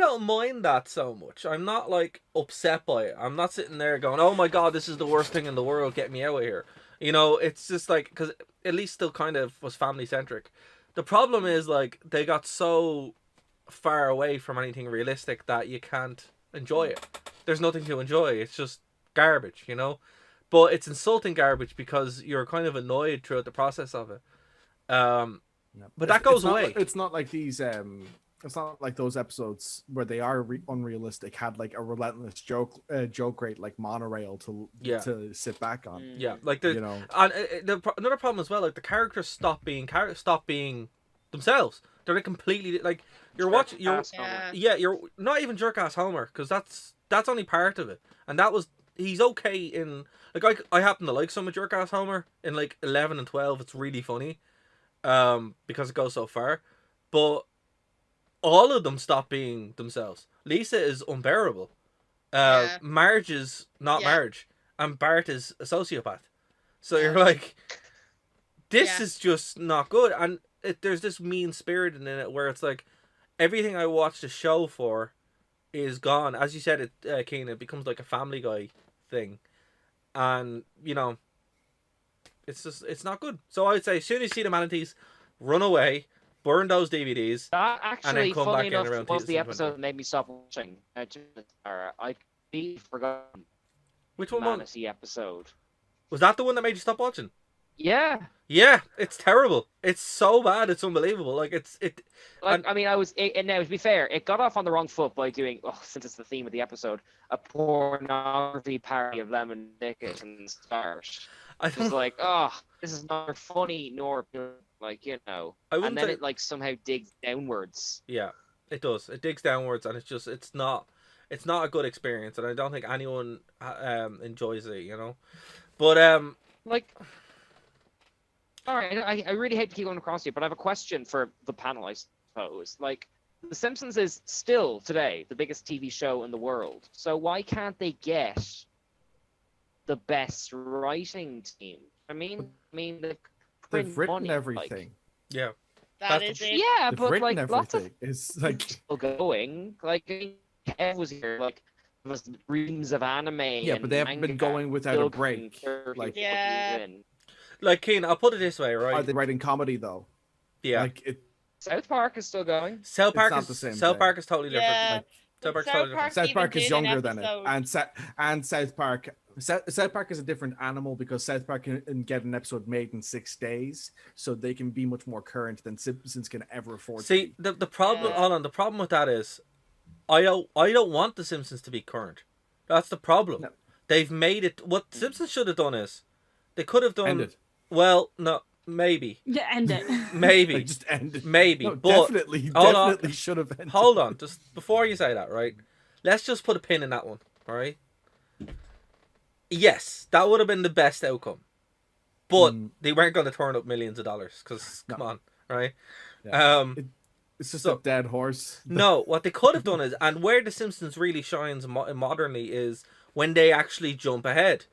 don't mind that so much. I'm not like upset by it. I'm not sitting there going, "Oh my god, this is the worst thing in the world. Get me out of here." You know, it's just like, because at least still kind of was family centric. The problem is, like, they got so far away from anything realistic that you can't enjoy it. There's nothing to enjoy. It's just garbage, you know. But it's insulting garbage because you're kind of annoyed throughout the process of it. But that goes away.
It's not like these. It's not like those episodes where they are unrealistic had like a relentless joke rate, like monorail to sit back on.
Yeah, like the,
you know.
And another problem as well, like the characters stop being themselves. They're like completely like you're not even jerk ass Homer, because that's only part of it, and he's okay in, like, I happen to like some of jerk ass Homer in like 11 and 12. It's really funny. because it goes so far, but all of them stop being themselves. Lisa is unbearable.
Yeah.
Marge is not
Yeah.
Marge, and Bart is a sociopath. So
Yeah.
you're like, this
Yeah.
is just not good. And there's this mean spirit in it where it's like, everything I watched the show for is gone. As you said, Keen, it becomes like a Family Guy thing, and it's not good. So I'd say as soon as you see the manatees, run away, burn those DVDs,
That
and then
actually,
come
funny
back in
enough,
around
was the
2020.
episode that made me stop watching. I completely forgot
Which
the
one was
Manatee episode.
that? The one that made you stop watching?
Yeah.
Yeah, it's terrible. It's so bad. It's unbelievable. Like it.
Like,
And-
I mean, now to be fair, it got off on the wrong foot by doing, since it's the theme of the episode, a pornography parody of Lemon Snicket and Start.
I
It's
don't.
like, this is neither funny nor, like,
I wouldn't
and then
say-
it, like, somehow digs downwards.
Yeah, it does. It digs downwards, and it's not a good experience, and I don't think anyone enjoys it. But
Like, all right, I really hate to keep going across you, but I have a question for the panel, I suppose. Like, The Simpsons is still, today, the biggest TV show in the world. So why can't they get the best writing team? I mean, they've
They've written
money,
everything.
yeah,
That
That's
is
the-
it.
Yeah,
They've
but
written
like lots of
everything. It's like
people going. Like Kev was here. Like there was reams of anime.
Yeah, but
and
they haven't been
manga
going without a
still
break,
30,
like-
40
Yeah.
years in.
like Keen, I'll put it this way,
are
right?
they writing comedy though?
Yeah,
Like it.
South Park is still going.
South Park
not
is
the same
South
thing.
Park is totally different.
Yeah.
Like,
South Park's
South
totally different.
Park
South
even
Park is
did an
younger than it,
episode.
and South Park. South Park is a different animal because South Park can get an episode made in 6 days, so they can be much more current than Simpsons can ever afford. to
See,
be.
the problem.
Yeah.
Hold on. The problem with that is, I don't want the Simpsons to be current. That's the problem.
No.
They've made it. What Simpsons should have done is, they could have done.
End it.
Well, no, maybe,
Yeah, end it.
maybe,
Like, just end it.
maybe.
No,
but
definitely
hold on.
should have ended.
hold on, just before you say that, right? Let's just put a pin in that one, all right? Yes, that would have been the best outcome, but they weren't going to turn up millions of dollars because
No.
come on, right?
Yeah. It's just
So-
a dead horse.
No, what they could have done is, and where The Simpsons really shines modernly is when they actually jump ahead.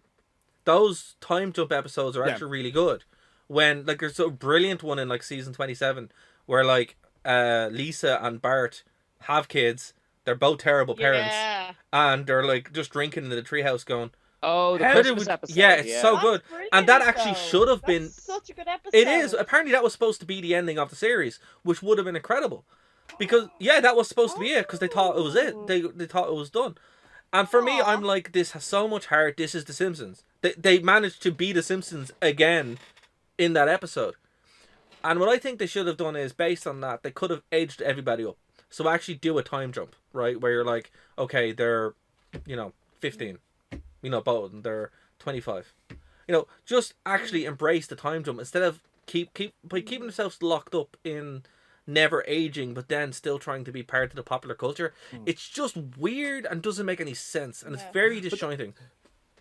Those time jump episodes are
Yeah.
actually really good. When like there's a brilliant one in like season 27 where like Lisa and Bart have kids. They're both terrible parents,
Yeah.
and they're like just drinking in the treehouse, going,
Oh, the
How did
Christmas
we-
episode.
yeah, it's so
That's
good.
brilliant,
And that actually
though.
should have been-
That's such a good episode.
"It is." Apparently, that was supposed to be the ending of the series, which would have been incredible. Because yeah, that was supposed to be it. Because they thought it was it. They thought it was done. And for me,
Aw.
I'm like, this has so much heart. This is The Simpsons. They managed to be The Simpsons again in that episode. And what I think they should have done is, based on that, they could have aged everybody up. So actually do a time jump, right? Where you're like, okay, they're, 15. Both of them, they're 25. Just actually embrace the time jump instead of keeping themselves locked up in never aging, but then still trying to be part of the popular culture. It's just weird and doesn't make any sense, and
Yeah.
it's very disjointing.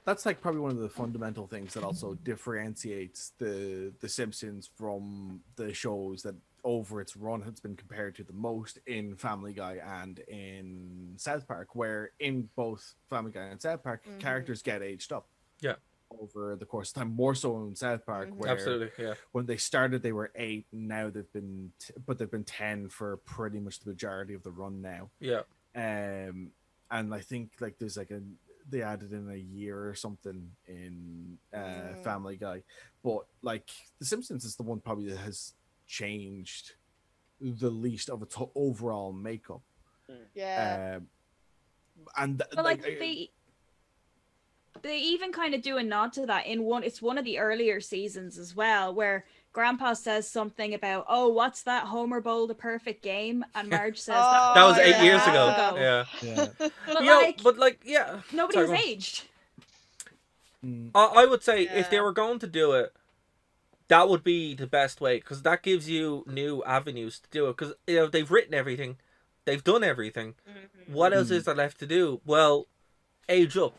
That's like probably one of the fundamental things that also differentiates the Simpsons from the shows that over its run has been compared to the most in Family Guy and in South Park, where in both Family Guy and South Park, characters get aged up.
Yeah.
Over the course of time, more so in South Park, where
Absolutely, yeah.
when they started they were 8, now they've been 10 for pretty much the majority of the run now.
Yeah.
And I think like there's like they added in a year or something in Family Guy, but like The Simpsons is the one probably that has changed the least of its overall makeup.
Yeah.
And
But like they even kind of do a nod to that in it's one of the earlier seasons as well, where Grandpa says something about, "Oh, what's that? Homer bowled a perfect game," and Marge says
Oh,
That was 8
yeah.
years ago.
Ago.
Yeah.
yeah.
But like,
yeah.
nobody
Sorry,
has
go on.
aged.
I would say if they
Yeah.
were going to do it, that would be the best way, because that gives you new avenues to do it. Because they've written everything, they've done everything. What else is there left to do? Well, age up.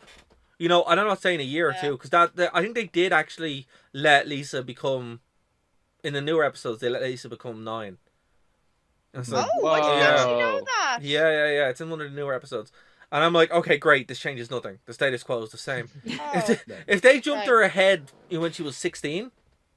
And I'm not saying a year or two, because I think they did actually let Lisa become in the newer episodes they let Lisa become 9. And it's like,
Oh, I didn't actually know
Whoa.
that.
yeah. It's in one of the newer episodes, and I'm like, okay, great. This changes nothing. The status quo is the same.
Oh,
If they jumped
right.
her ahead when she was 16,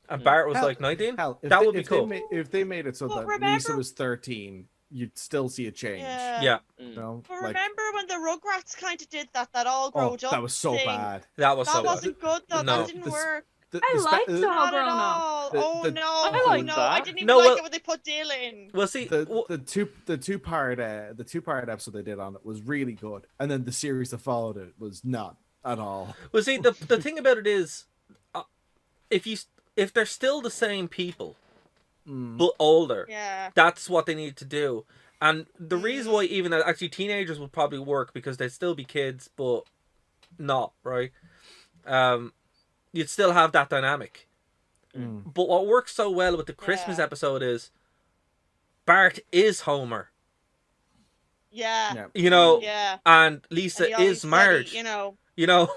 and Bart was
Hell-
like 19,
Hell,
that would be cool.
If they made it so
But
that Lisa
remember-
was 13, you'd still see a change.
Yeah,
You know,
But
like,
remember when the Rugrats kind of did that all grown up
that was so
thing?
bad.
that was
That
so
wasn't good though.
No.
That didn't work.
I liked it all
Not at
grown up.
all. Oh
The-
no!
I
Oh
liked
no!
that.
I didn't even
No,
like
well-
it when they put Dale in.
Well, see,
The two-part episode they did on it was really good, and then the series that followed it was not at all.
the thing about it is, if they're still the same people but older,
Yeah.
that's what they need to do. And the reason why even actually teenagers would probably work because they'd still be kids, but not right. You'd still have that dynamic. But what works so well with the Christmas
Yeah.
episode is Bart is Homer,
Yeah.
you know,
Yeah.
and Lisa
And he always
is
said
Marge,
he, you know.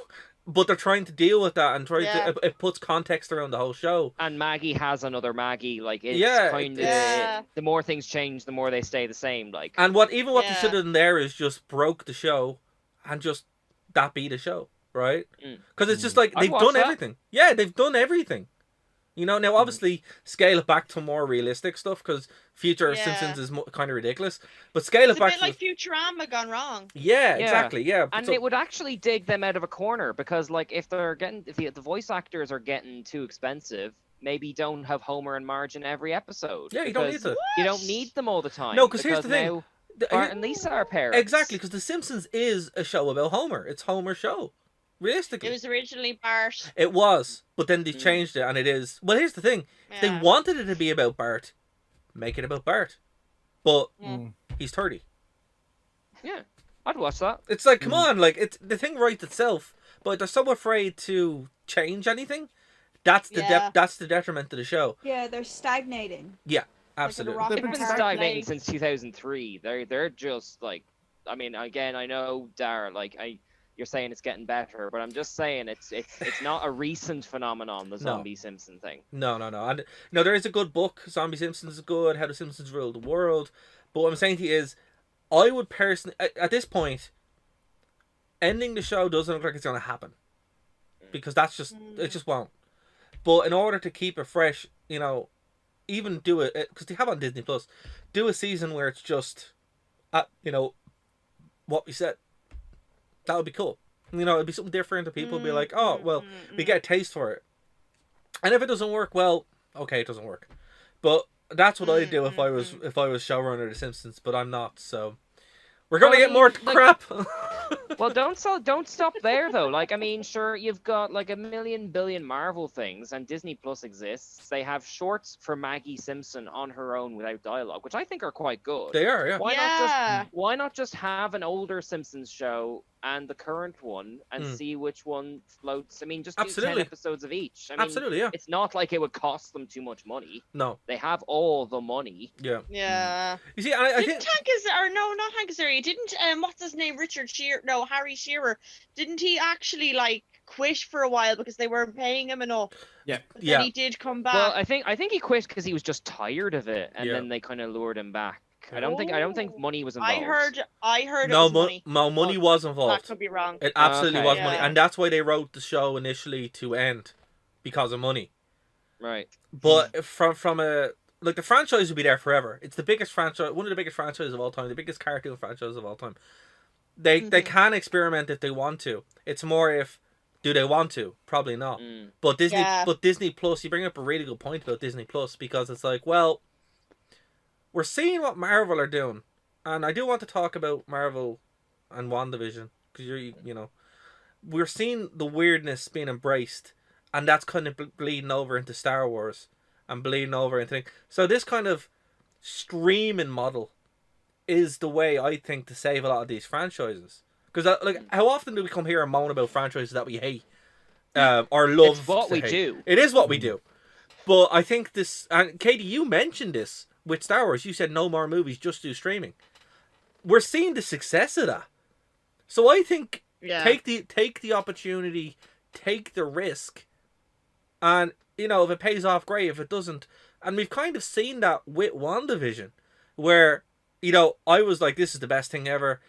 but they're trying to deal with that and
Yeah.
it puts context around the whole show.
And Maggie has another Maggie. Like, it's
Yeah,
kind of
Yeah.
the more things change, the more they stay the same. Like,
And what they
Yeah.
should have done there is just broke the show and just that be the show, right? Because it's just like
I'd
they've
watch
done
that.
everything. Yeah, they've done everything. Now obviously scale it back to more realistic stuff because future
Yeah.
Simpsons is kind of ridiculous. But scale
It's
it
a
back
bit
to
like Futurama gone wrong.
yeah,
Yeah.
exactly, yeah.
and
So-
it would actually dig them out of a corner because, like, if the voice actors are getting too expensive, maybe don't have Homer and Marge in every episode.
Yeah, you don't need
because
to.
You don't need them all the time.
No, 'cause here's the thing.
now Bart and Lisa are parents.
Exactly, because The Simpsons is a show about Homer. It's Homer's show. Realistically.
It was originally Bart.
It was, but then they changed it, and it is. Well, here's the thing: if they
Yeah.
wanted it to be about Bart, make it about Bart. But he's 30.
Yeah, I'd watch that.
It's like, come on, like the thing writes itself, but they're so afraid to change anything. That's the
Yeah.
that's the detriment to the show.
Yeah, they're stagnating.
Yeah, absolutely.
rock
They've
They've
been
been
hard
stagnating
place.
since 2003. They're just like, I mean, again, I know, Dara, like, you're saying it's getting better, but I'm just saying it's not a recent phenomenon, the Zombie Simpson thing.
No. And no, there is a good book. Zombie Simpsons is good. How the Simpsons Rule the World. But what I'm saying to you is, I would personally, at this point, ending the show doesn't look like it's going to happen, because that's just it just won't. But in order to keep it fresh, even do it because they have on Disney Plus, do a season where it's just, what we said. That would be cool. It'd be something different. And people would be like, oh, well, we get a taste for it. And if it doesn't work, well, okay, it doesn't work. But that's what I'd do if I was showrunner of The Simpsons. But I'm not. So we're gonna get more crap.
Well, don't stop there though. Like, I mean, sure, you've got like a million billion Marvel things, and Disney Plus exists. They have shorts for Maggie Simpson on her own without dialogue, which I think are quite good.
They are, yeah.
Why not just have an older Simpsons show and the current one and see which one floats? I mean, just do 10 episodes of each. I mean,
Absolutely, yeah.
It's not like it would cost them too much money.
No.
They have all the money.
Yeah.
Yeah.
You see, I
Didn't
think
not Hank Azaria. Didn't what's his name? Harry Shearer. Didn't he actually like quit for a while because they weren't paying him enough?
Yeah.
But then he did come back.
Well, I think he quit because he was just tired of it, and
Yeah.
then they kind of lured him back. I don't think money was involved.
I heard
no,
it was money.
no money was involved.
That could be wrong.
It absolutely
Okay.
was money,
Yeah.
and that's why they wrote the show initially to end, because of money.
Right.
But from a like the franchise will be there forever. It's the biggest franchise, one of the biggest franchises of all time, the biggest cartoon franchise of all time. They can experiment if they want to. It's more if do they want to? Probably not. But Disney Plus, you bring up a really good point about Disney Plus, because it's like, well, we're seeing what Marvel are doing, and I do want to talk about Marvel and WandaVision because we're seeing the weirdness being embraced, and that's kind of bleeding over into Star Wars and bleeding over into so this kind of streaming model is the way I think to save a lot of these franchises. Because how often do we come here and moan about franchises that we hate or love?
It's what we
hate?
do.
It is what we do. But I think this, and Katie, you mentioned this with Star Wars. You said no more movies, just do streaming. We're seeing the success of that. So I think take the opportunity, take the risk, and if it pays off, great. If it doesn't, And we've kind of seen that with WandaVision, where, you know, I was like, this is the best thing ever.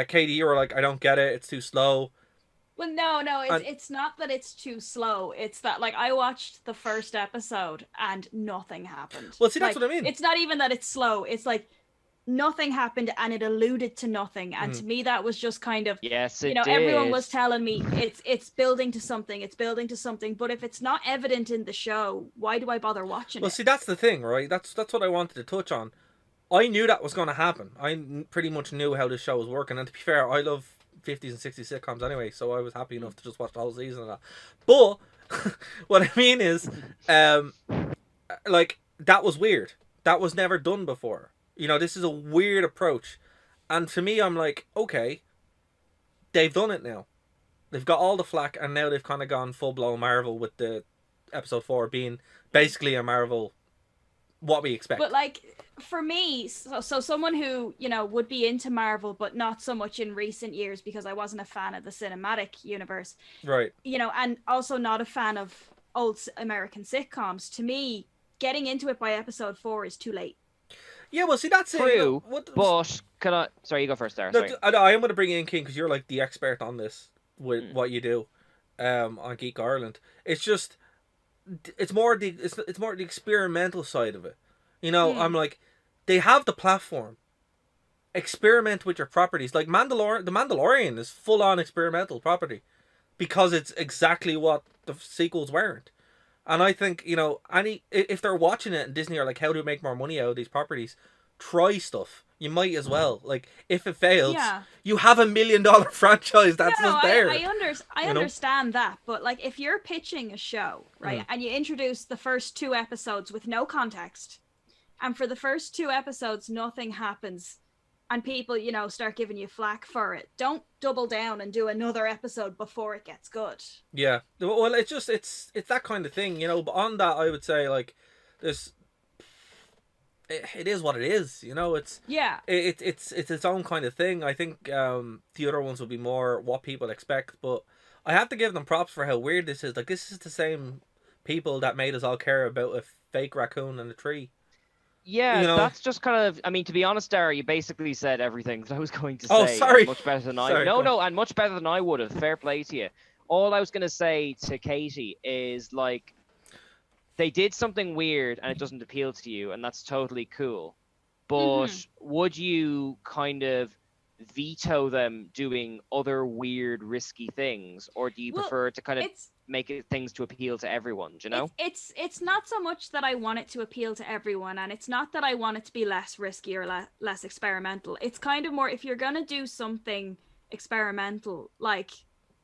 Katie, you were like, I don't get it. It's too slow.
Well, no,
And-
it's not that it's too slow. It's that like I watched the first episode and nothing happened.
Well, see, that's
Like,
what I mean.
It's not even that it's slow. It's like nothing happened and it alluded to nothing. And to me, that was just kind of
Yes,
you
it
know,
did.
everyone was telling me it's building to something. It's building to something. But if it's not evident in the show, why do I bother watching
Well,
it?
see, that's the thing, right? That's what I wanted to touch on. I knew that was going to happen. Pretty much knew how this show was working. And to be fair, I love 50s and 60s sitcoms anyway, so I was happy enough to just watch the whole season of that. But what I mean is, like, that was weird. That was never done before. You know, this is a weird approach. And to me, I'm like, okay, they've done it now. They've got all the flack, and now they've kind of gone full-blown Marvel with the episode 4 being basically a Marvel, what we expect.
But like for me, so someone who you know would be into Marvel, but not so much in recent years because I wasn't a fan of the cinematic universe,
Right.
you know, and also not a fan of old American sitcoms. To me, getting into it by episode 4 is too late.
Yeah, well, see, that's it. You know,
True, but can I? Sorry, you go first there.
No,
Sorry.
I am going to bring you in, King, because you're like the expert on this with what you do on Geek Ireland. It's just, it's more the experimental side of it. You know, I'm like, they have the platform. Experiment with your properties. Like the Mandalorian is full on experimental property because it's exactly what the sequels weren't. And I think, you know, if they're watching it and Disney are like, how do we make more money out of these properties? Try stuff. You might as well. Like, if it fails, you have $1 million franchise that's just there.
I understand that, but like if you're pitching a show, right, and you introduce the first 2 episodes with no context, and for the first 2 episodes nothing happens, and people, you know, start giving you flack for it, don't double down and do another episode before it gets good.
Yeah. Well, it's that kind of thing, you know. But on that, I would say, like, there's. It is what it is, you know. It's its own kind of thing. I think the other ones would be more what people expect, but I have to give them props for how weird this is. Like, this is the same people that made us all care about a fake raccoon in a tree.
Yeah,
you know?
That's just kind of. I mean, to be honest, Dara, you basically said everything that I was going to say.
Oh, sorry.
Much better than I.
Sorry,
No, and much better than I would have. Fair play to you. All I was going to say to Katie is like, they did something weird and it doesn't appeal to you, and that's totally cool. But would you kind of veto them doing other weird, risky things, or do you prefer to kind of make it things to appeal to everyone? Do you know?
It's not so much that I want it to appeal to everyone, and it's not that I want it to be less risky or less experimental. It's kind of more, if you're gonna do something experimental, like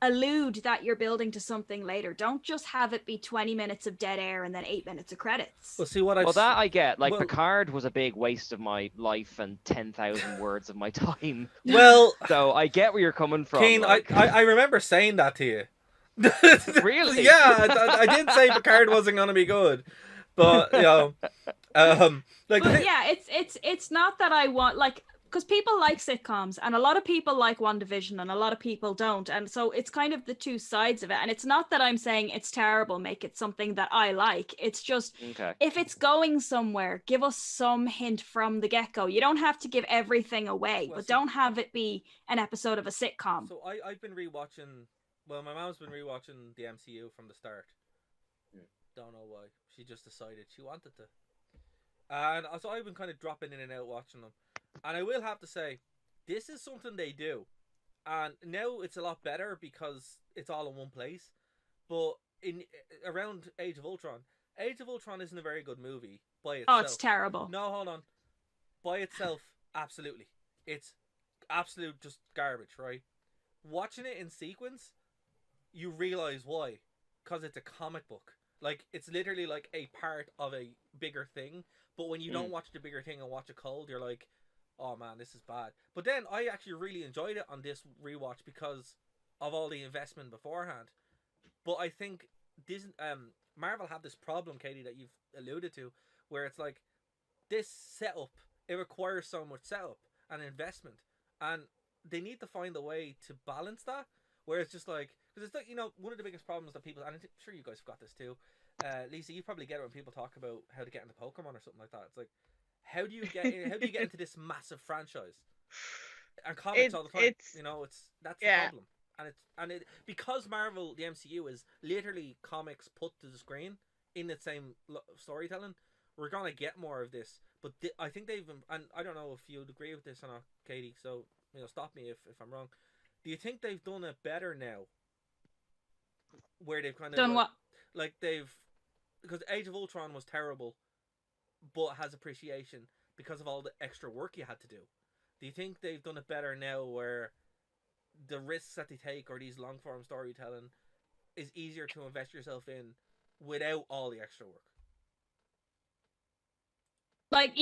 allude that you're building to something later. Don't just have it be 20 minutes of dead air and then 8 minutes of credits.
Well, see what
that I get. Like, Picard was a big waste of my life and 10,000 words of my time.
Well,
so I get where you're coming from.
Kane,
like...
I remember saying that to you.
Really?
Yeah, I did say Picard wasn't gonna be good, but you know,
it's not that I want, like, because people like sitcoms and a lot of people like WandaVision and a lot of people don't, and so it's kind of the two sides of it. And it's not that I'm saying it's terrible, make it something that I like. It's just if it's going somewhere, give us some hint from the get-go. You don't have to give everything away, but don't have it be an episode of a sitcom.
So I've been rewatching. Well, my mom's been rewatching the MCU from the start. Don't know why. She just decided she wanted to. And so I've been kind of dropping in and out watching them. And I will have to say, this is something they do. And now it's a lot better because it's all in one place. But around Age of Ultron isn't a very good movie by itself.
Oh, it's terrible.
No, hold on. By itself, absolutely. It's absolute just garbage, right? Watching it in sequence, you realize why. Because it's a comic book. Like, it's literally like a part of a bigger thing. But when you don't watch the bigger thing and watch it cold, you're like, oh man, this is bad. But then I actually really enjoyed it on this rewatch because of all the investment beforehand. But I think Marvel have this problem, Katie, that you've alluded to, where it's like, this setup, it requires so much setup and investment. And they need to find a way to balance that, where it's just like, because it's like, you know, one of the biggest problems that people, and I'm sure you guys have got this too, Lisa, you probably get it when people talk about how to get into Pokemon or something like that. It's like, how do you get into this massive franchise and comics all the time?
It's
That's the
yeah.
problem, and it because Marvel, the MCU is literally comics put to the screen in the same storytelling. We're gonna get more of this, but I think they've and I don't know if you'd agree with this or not, Katie. So stop me if I'm wrong. Do you think they've done it better now? Where they've kind of
Done what?
Like because Age of Ultron was terrible, but has appreciation because of all the extra work you had to do. Do you think they've done it better now, where the risks that they take or these long form storytelling is easier to invest yourself in without all the extra work?
Like,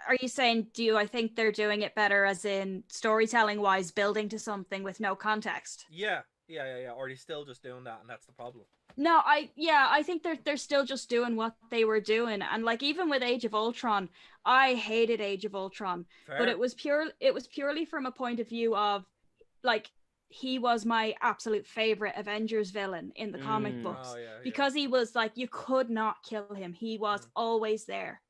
are you saying, I think they're doing it better as in storytelling wise, building to something with no context?
Yeah. Or are they still just doing that, and that's the problem?
No, I think they're still just doing what they were doing. And like, even with Age of Ultron, I hated Age of Ultron.
Fair.
But it was purely from a point of view of, like, he was my absolute favorite Avengers villain in the comic books.
Oh, yeah.
Because he was like, you could not kill him. He was always there.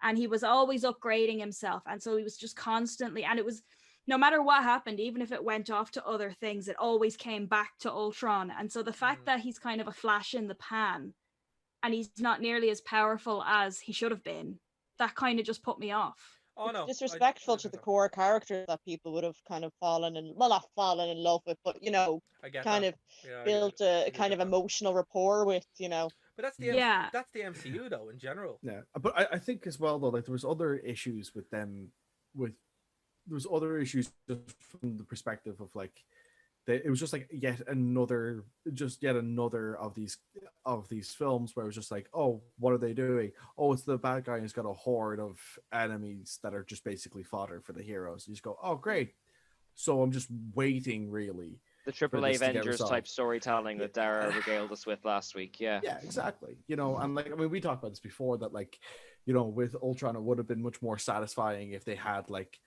And he was always upgrading himself. And so he was just constantly, and it was, no matter what happened, even if it went off to other things, it always came back to Ultron. And so the fact that he's kind of a flash in the pan and he's not nearly as powerful as he should have been, that kind of just put me off.
Oh, no.
Disrespectful to the core character that people would have kind of not fallen in love with, but kind of built a kind of emotional rapport with,
But that's the MCU though in general.
Yeah, but I think as well though, like there was other issues with them. There was other issues just from the perspective of like, it was just like yet another of these films where it was just like, oh, what are they doing? Oh, it's the bad guy who's got a horde of enemies that are just basically fodder for the heroes. You just go, oh, great. So I'm just waiting, really.
The AAA Avengers type storytelling that Dara regaled us with last week. Yeah,
exactly. And like, I mean, we talked about this before that, like, with Ultron, it would have been much more satisfying if they had like,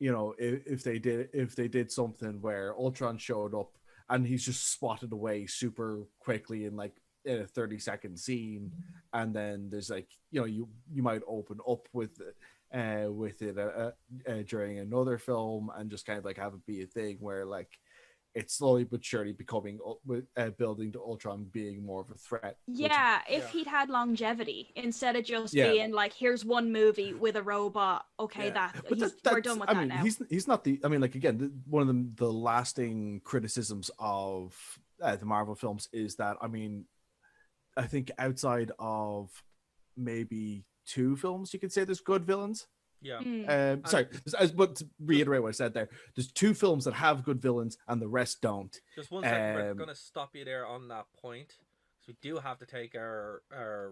if they did something where Ultron showed up and he's just swatted away super quickly in like in a 30-second scene, and then there's like, you might open up with it during another film and just kind of like have it be a thing where like it's slowly but surely becoming building to Ultron being more of a threat.
Yeah, if he'd had longevity instead of just being like, here's one movie with a robot. Okay, we're done with that now.
He's not the. I mean, like again, one of the lasting criticisms of the Marvel films is that, I mean, I think outside of maybe 2 films, you could say there's good villains.
Yeah.
Sorry, but to reiterate what I said there, there's 2 films that have good villains and the rest don't.
Just one second, we're going to stop you there on that point. So we do have to take our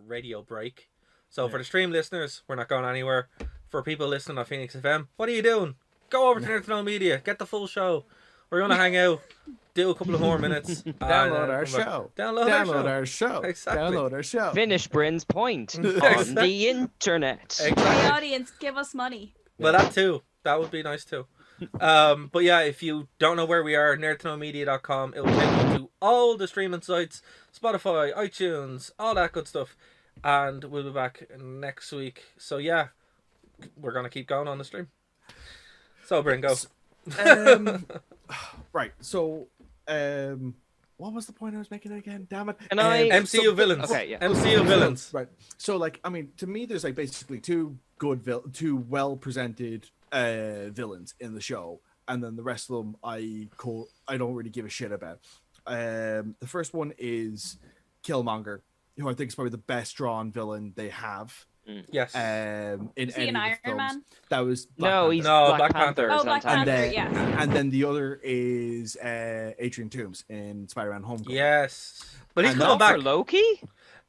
radio break. So for the stream listeners, we're not going anywhere. For people listening on Phoenix FM, what are you doing? Go over to Nerd to Know Media, get the full show. We're going to hang out, do a couple of more minutes.
Download our show.
Download our show.
Exactly. Download our show.
Finish Bryn's point on the internet.
Exactly.
Hey, audience, give us money.
Well, that too. That would be nice too. But yeah, if you don't know where we are, nerdtoknowmedia.com, it will take you to all the streaming sites, Spotify, iTunes, all that good stuff. And we'll be back next week. So yeah, we're going to keep going on the stream. So, Bryn, go.
Right, so what was the point I was making again? Damn it.
MCU villains.
Okay, yeah.
MCU villains.
Right. So, like, I mean, to me, there's like basically two well presented villains in the show, and then the rest of them I don't really give a shit about. The first one is Killmonger, who I think is probably the best drawn villain they have.
Yes.
In
Is he
any
an
of the
Iron
films.
Man?
That was
Black Panther.
Oh, Black Panther,
and then the other is Adrian Toomes in Spider-Man: Homecoming.
Yes, but he's
And
coming
Not
back.
for Loki?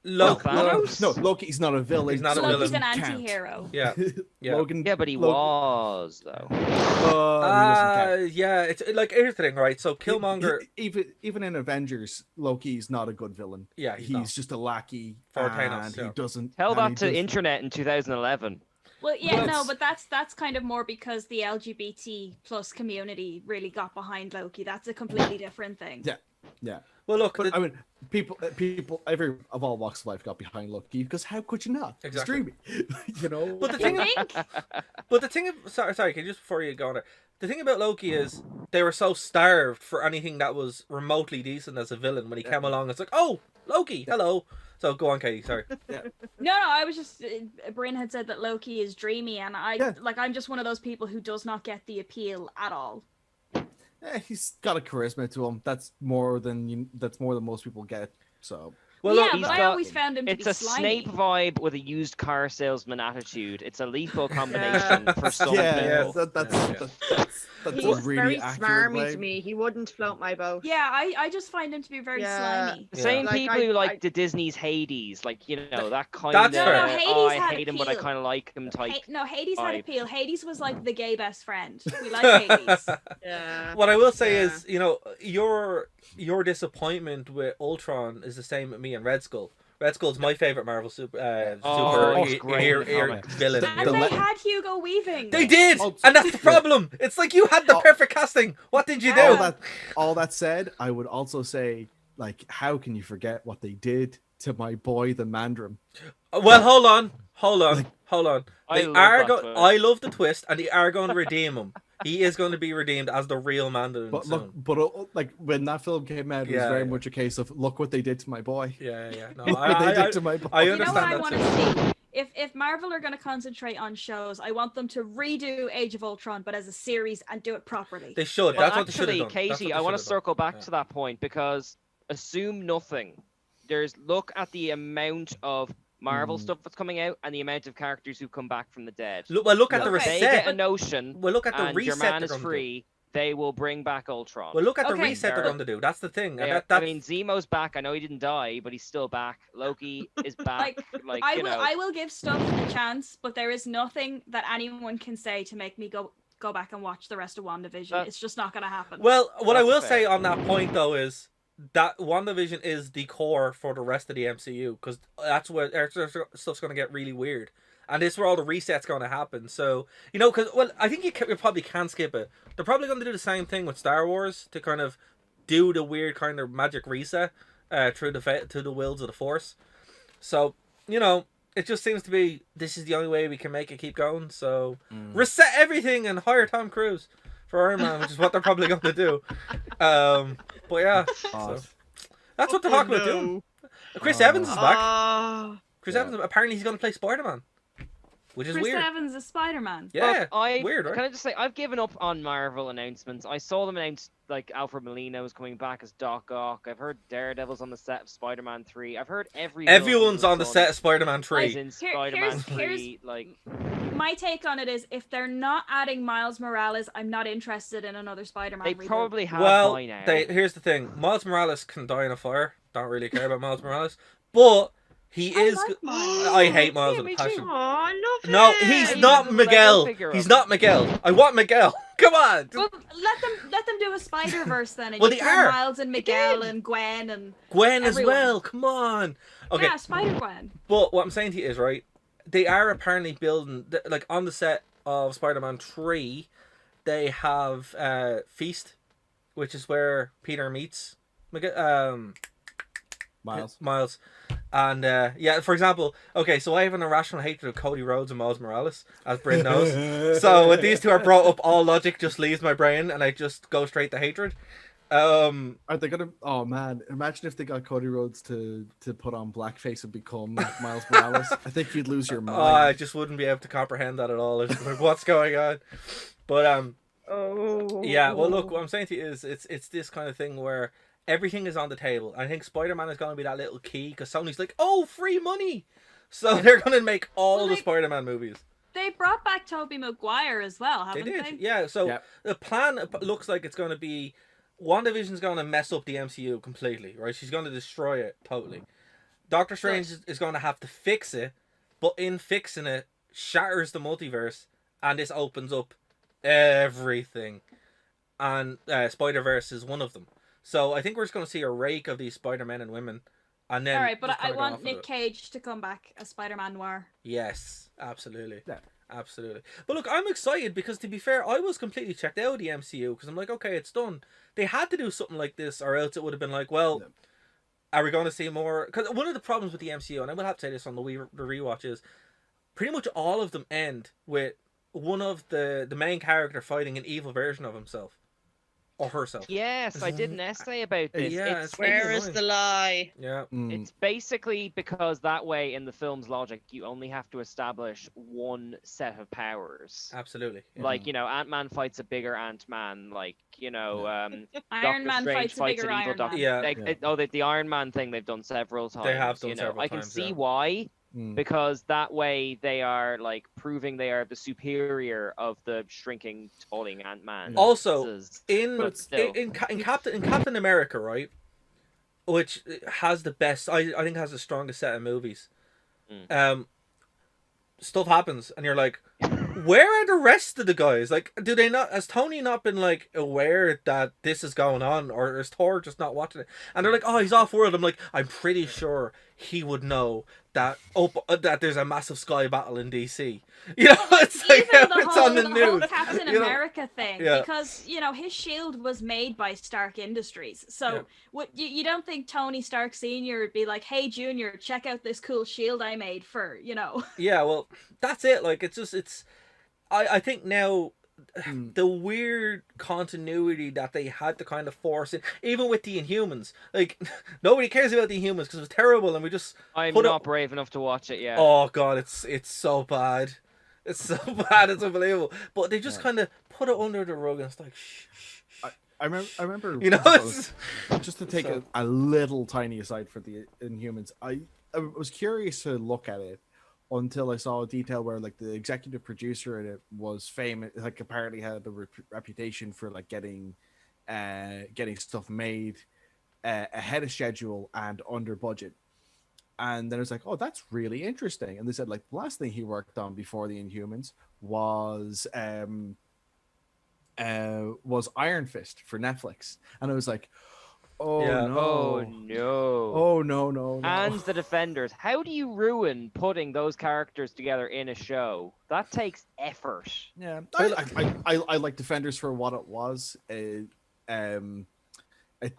Loki.
No, Loki's not a villain.
He's not a
Loki's
villain.
an anti-hero.
Yeah. Yeah.
Logan.
Yeah, but he was though.
He doesn't count.
Yeah, it's like here's the thing, right? So Killmonger,
Even in Avengers, Loki's not a good villain.
Yeah, he's not.
just a lackey,
For
and
Thanos, yeah.
he doesn't.
Tell
and
that
he
to
doesn't-
internet in 2011.
Well, yeah,
But
no,
it's-
but that's kind of more because the LGBT plus community really got behind Loki. That's a completely different thing.
Yeah.
Well, look,
But I mean, people, every of all walks of life got behind Loki because how could you not?
Exactly.
It's dreamy, you know.
But the
You
thing,
think?
but the thing, sorry, can you just before you go on there, the thing about Loki is they were so starved for anything that was remotely decent as a villain. When he came along, it's like, oh, Loki, hello. So go on, Katie. Sorry.
No, I was just Bryn had said that Loki is dreamy, and I'm just one of those people who does not get the appeal at all.
He's got a charisma to him. That's more than most people get. So.
Well,
yeah,
look,
but
he's
I
got-
always found him to
It's
be
a
slimy.
Snape vibe with a used car salesman attitude. It's a lethal combination for some
Yeah,
people.
that's
He's
a really
very
accurate
smarmy
way.
to me. He wouldn't float my boat.
Yeah, I just find him to be very
Yeah.
slimy.
The same
Like,
people who
I-
like the Disney's Hades, like, you know, that kind
That's
of,
fair.
No, Hades
oh, I
had
hate him, but I
appeal.
kind of like him type.
No, Hades had
vibe.
appeal. Hades was like the gay best friend. We like Hades.
Yeah.
What I will say
Yeah.
is, you know, your disappointment with Ultron is the same with me and Red Skull. Red Skull's my favorite Marvel
it's great
super villain.
The
And
le-
they had Hugo Weaving.
They did,
Oh,
and that's the
yeah.
problem. It's like you had the perfect casting. What did you
all
do?
that all that said, I would also say, like, how can you forget what they did to my boy the Mandarin?
Well, hold on.
I
They
love
are
that
go-
twist.
I love the twist, and they are going to redeem him. He is going to be redeemed as the real Mandarin
But
soon.
like when that film came out, it was
Yeah,
very
yeah.
much a case of look what they did to my boy.
Yeah. No,
Look what they did to my boy.
I
You know
understand
what I
that
want
too.
to see? If Marvel are going to concentrate on shows, I want them to redo Age of Ultron, but as a series and do it properly.
They should.
Well,
That's what they should
actually,
have done. That's
Katie,
what
I
they
want to
should have
circle
done.
back
Yeah.
to that point because assume nothing. Look at the amount of Marvel stuff that's coming out and the amount of characters who come back from the dead.
Look at the
Okay.
They get a
reset.
notion
Well, look at the
and your
reset
man
they're
is
going to do.
free, they will bring back Ultron.
Well, look at the
Okay.
reset they're
They're-
going to do. That's the thing.
They
And
are-
that's
I mean, Zemo's back. I know he didn't die, but he's still back. Loki is back. Like,
I
you
will
know.
I will give stuff a chance, but there is nothing that anyone can say to make me go back and watch the rest of WandaVision. It's just not going to happen.
Well, what I
That's
will
fair.
say on that point though is that WandaVision is the core for the rest of the MCU because that's where stuff's going to get really weird, and this is where all the resets going to happen. So you know, because I think you probably can skip it. They're probably going to do the same thing with Star Wars to kind of do the weird kind of magic reset through the wills of the Force. So you know, it just seems to be this is the only way we can make it keep going. So reset everything and hire Tom Cruise for Iron Man, which is what they're probably going to do. But yeah, so that's what they're talking about doing. Chris Evans is back. Chris Evans, apparently he's going to play Spider-Man, which is
Chris
weird.
Evans is Spider-Man.
Yeah,
I
weird, right?
Can I just say I've given up on Marvel announcements. I saw them announce like Alfred Molina was coming back as Doc Ock. I've heard Daredevil's on the set of Spider-Man 3. I've heard
Everyone's on the set of Spider-Man 3.
As in Spider-Man 3. Like,
My take on it is if they're not adding Miles Morales, I'm not interested in another Spider-Man
they
reboot.
probably have
Well,
by now.
here's the thing. Miles Morales can die in a fire. Don't really care about Miles Morales. But he
I
is...
like Miles.
I hate Miles
Yeah,
with a
me
passion.
too.
Oh, I love
No,
him.
he's
He's
not
a Lego
Miguel.
figure
He's
of
not Miguel. I want Miguel. Come on.
Well, let them do a Spider-Verse then. And
Well,
you
they
throw
are.
Miles and Miguel and Gwen and
Gwen as
everyone.
well. Come on. Okay,
yeah, Spider-Gwen.
but what I'm saying to you is, right, they are apparently building, like, on the set of Spider-Man 3, they have Feast, which is where Peter meets Miles. And, yeah, for example, okay, so I have an irrational hatred of Cody Rhodes and Miles Morales, as Bryn knows. So when these two are brought up, all logic just leaves my brain, and I just go straight to hatred.
Are they gonna? Oh man! Imagine if they got Cody Rhodes to put on blackface and become Miles Morales. I think you'd lose your mind.
I just wouldn't be able to comprehend that at all. It's like, what's going on? But yeah. Well, look, what I'm saying to you is, it's this kind of thing where everything is on the table. I think Spider-Man is going to be that little key because Sony's like, oh, free money, so they're going to make all the Spider-Man movies.
They brought back Tobey Maguire as well, haven't
They
they?
did, yeah. So
Yep.
the plan looks like it's going to be WandaVision's going to mess up the MCU completely, right? She's going to destroy it totally. Doctor Strange is going to have to fix it, but in fixing it, shatters the multiverse, and this opens up everything. And Spider-Verse is one of them. So I think we're just going to see a rake of these Spider-Men and women. And then
All right, but
just
I
kinda go off
want
of
Nick
it.
Cage to come back as Spider-Man Noir.
Yes, absolutely.
Yeah.
Absolutely. But look, I'm excited because, to be fair, I was completely checked out of the MCU because I'm like, okay, it's done. They had to do something like this, or else it would have been like, well, are we going to see more? Because one of the problems with the MCU, and I will have to say this on the rewatch, is pretty much all of them end with one of the main character fighting an evil version of himself or herself.
Yes, I did an essay about this.
Yeah,
it's
Where is the lie?
Yeah.
It's basically because that way, in the film's logic, you only have to establish one set of powers.
Absolutely. Yeah.
Like, you know, Ant-Man fights a bigger Ant-Man. Like, you know,
Iron
Doctor
Man
Strange
fights a bigger
an evil
Iron
Doctor.
Man.
The Iron Man thing they've done several times.
They have done
you know?
several
I can
times,
see
yeah.
why. Because that way they are like proving they are the superior of the shrinking, talling Ant-Man.
Also, in Captain America, right, which has the best, I think has the strongest set of movies. Stuff happens, and you're like, where are the rest of the guys? Like, do they not? Has Tony not been like aware that this is going on, or is Thor just not watching it? And they're like, oh, he's off world. I'm like, I'm pretty sure he would know that that there's a massive sky battle in DC. You know, it's like it's on the news.
Whole Captain America thing,
Yeah.
because you know his shield was made by Stark Industries. So what you don't think Tony Stark Senior would be like, hey Junior, check out this cool shield I made for, you know?
Yeah, well, that's it. Like, I think now the weird continuity that they had to kind of force in, even with the Inhumans. Like, nobody cares about the Inhumans because it was terrible, and we just
I'm not brave enough to watch it yet.
Oh god, it's so bad. It's so bad. It's unbelievable. But they just kind of put it under the rug, and it's like, shh.
I remember,
you know,
just to take a little tiny aside for the Inhumans. I was curious to look at it until I saw a detail where like the executive producer in it was famous, like apparently had a reputation for like getting stuff made ahead of schedule and under budget. And then I was like, oh, that's really interesting. And they said like the last thing he worked on before the Inhumans was Iron Fist for Netflix. And I was like, oh no.
And the Defenders. How do you ruin putting those characters together in a show? That takes effort.
Yeah, I like Defenders for what it was. I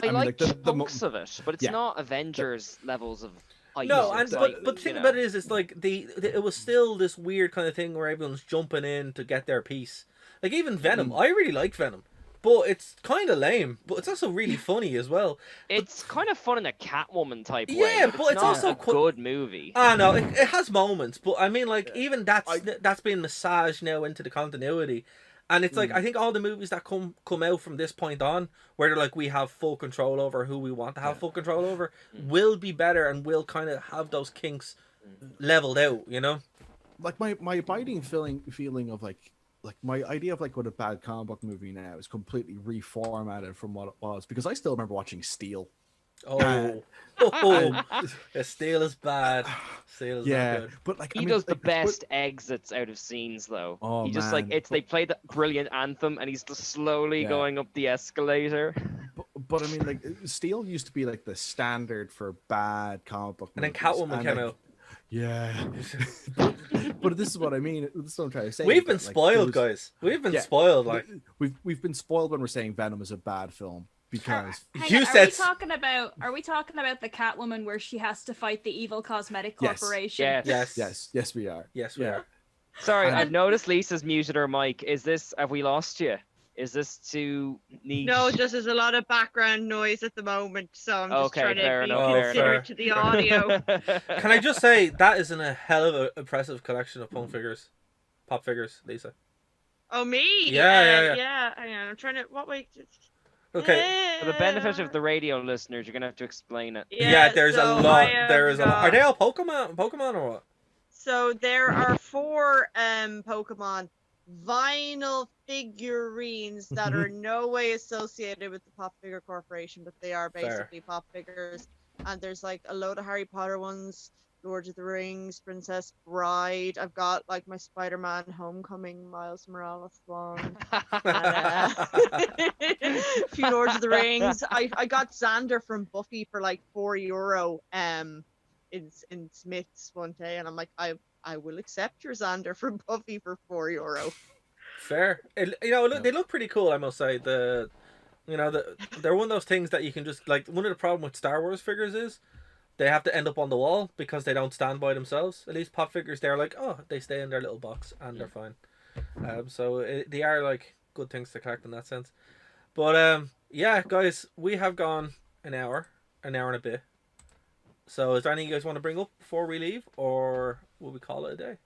like chunks of it, but it's not Avengers levels of.
No, but the thing about it is, it's like it was still this weird kind of thing where everyone's jumping in to get their piece. Like even Venom, I really like Venom. But it's kind of lame. But it's also really funny as well.
It's kind of fun in a Catwoman type way.
Yeah, but it's
not
also
a good movie.
I know it has moments, but I mean, like even that's been massaged now into the continuity, and it's like I think all the movies that come out from this point on, where they're like we have full control over who we want to have full control over, will be better and will kind of have those kinks leveled out. You know,
like my abiding feeling of like my idea of like what a bad comic book movie now is completely reformatted from what it was, because I still remember watching Steel.
Yeah, Steel is bad. Steel is not good.
But like
he does the best exits out of scenes though.
Oh,
he just
man.
they play the brilliant anthem and he's just slowly going up the escalator.
But I mean, like Steel used to be like the standard for bad comic book movies.
And then Catwoman came out.
Yeah, but this is what I mean. This is what I'm trying to say.
We've been spoiled, guys. We've been spoiled. Like
we've been spoiled when we're saying Venom is a bad film because
Are we talking about the Catwoman where she has to fight the evil cosmetic corporation?
Yes, we are.
Yes, we are.
Sorry, I've noticed Lisa's muted her mic. Have we lost you? Is this too niche?
No, just there's a lot of background noise at the moment, so I'm just trying to be considerate to the audio.
Can I just say that is a hell of an impressive collection of pop figures, Lisa.
Oh, me?
Yeah.
I'm trying to. What way?
Okay.
For the benefit of the radio listeners, you're gonna have to explain it.
Yeah, there's a lot. There is a lot. Are they all Pokemon or what?
So there are 4 Pokemon vinyl figurines that are no way associated with the Pop Figure Corporation, but they are basically pop figures. And there's like a load of Harry Potter ones, Lord of the Rings, Princess Bride. I've got like my Spider-Man Homecoming Miles Morales one. A few Lords of the Rings. I got Xander from Buffy for like €4 in Smith's one day, and I'm like, I I will accept your Xander from Buffy for €4.
Fair. They look pretty cool, I must say. They're one of those things that you can just like. One of the problem with Star Wars figures is they have to end up on the wall because they don't stand by themselves. At least pop figures, they're like, oh, they stay in their little box and they're fine. They are like good things to collect in that sense. But yeah, guys, we have gone an hour and a bit. So is there anything you guys want to bring up before we leave, or will we call it a day?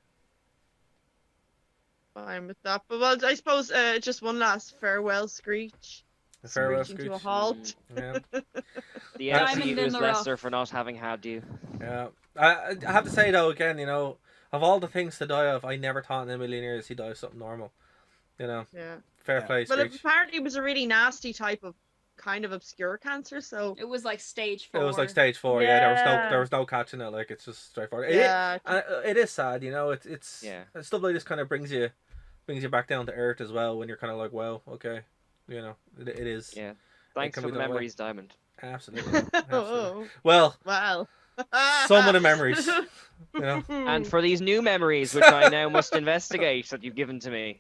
Fine with that. But well, I suppose just one last farewell screech.
A farewell
Screeching to a
screech.
halt.
Yeah.
The
Diamond
MCU
in
is
the
lesser
rough.
for not having had you.
Yeah. I have to say though, again, of all the things to die of, I never thought in a million years he'd die of something normal.
Yeah.
Fair
Yeah.
play,
Well,
Screech.
apparently it was a really nasty type of kind of obscure cancer, so
It was like stage 4.
It was like stage 4. Yeah,
Yeah.
there was no catching it. Like it's just straightforward.
yeah.
It is sad, It's
Yeah.
stuff like this kind of brings you back down to earth as well when you're kind of like, well, okay, it is.
Yeah. Thanks
can
for
be
the
that way.
memories, Diamond.
Absolutely.
Oh,
Well,
wow.
some of the memories.
And for these new memories, which I now must investigate, that you've given to me.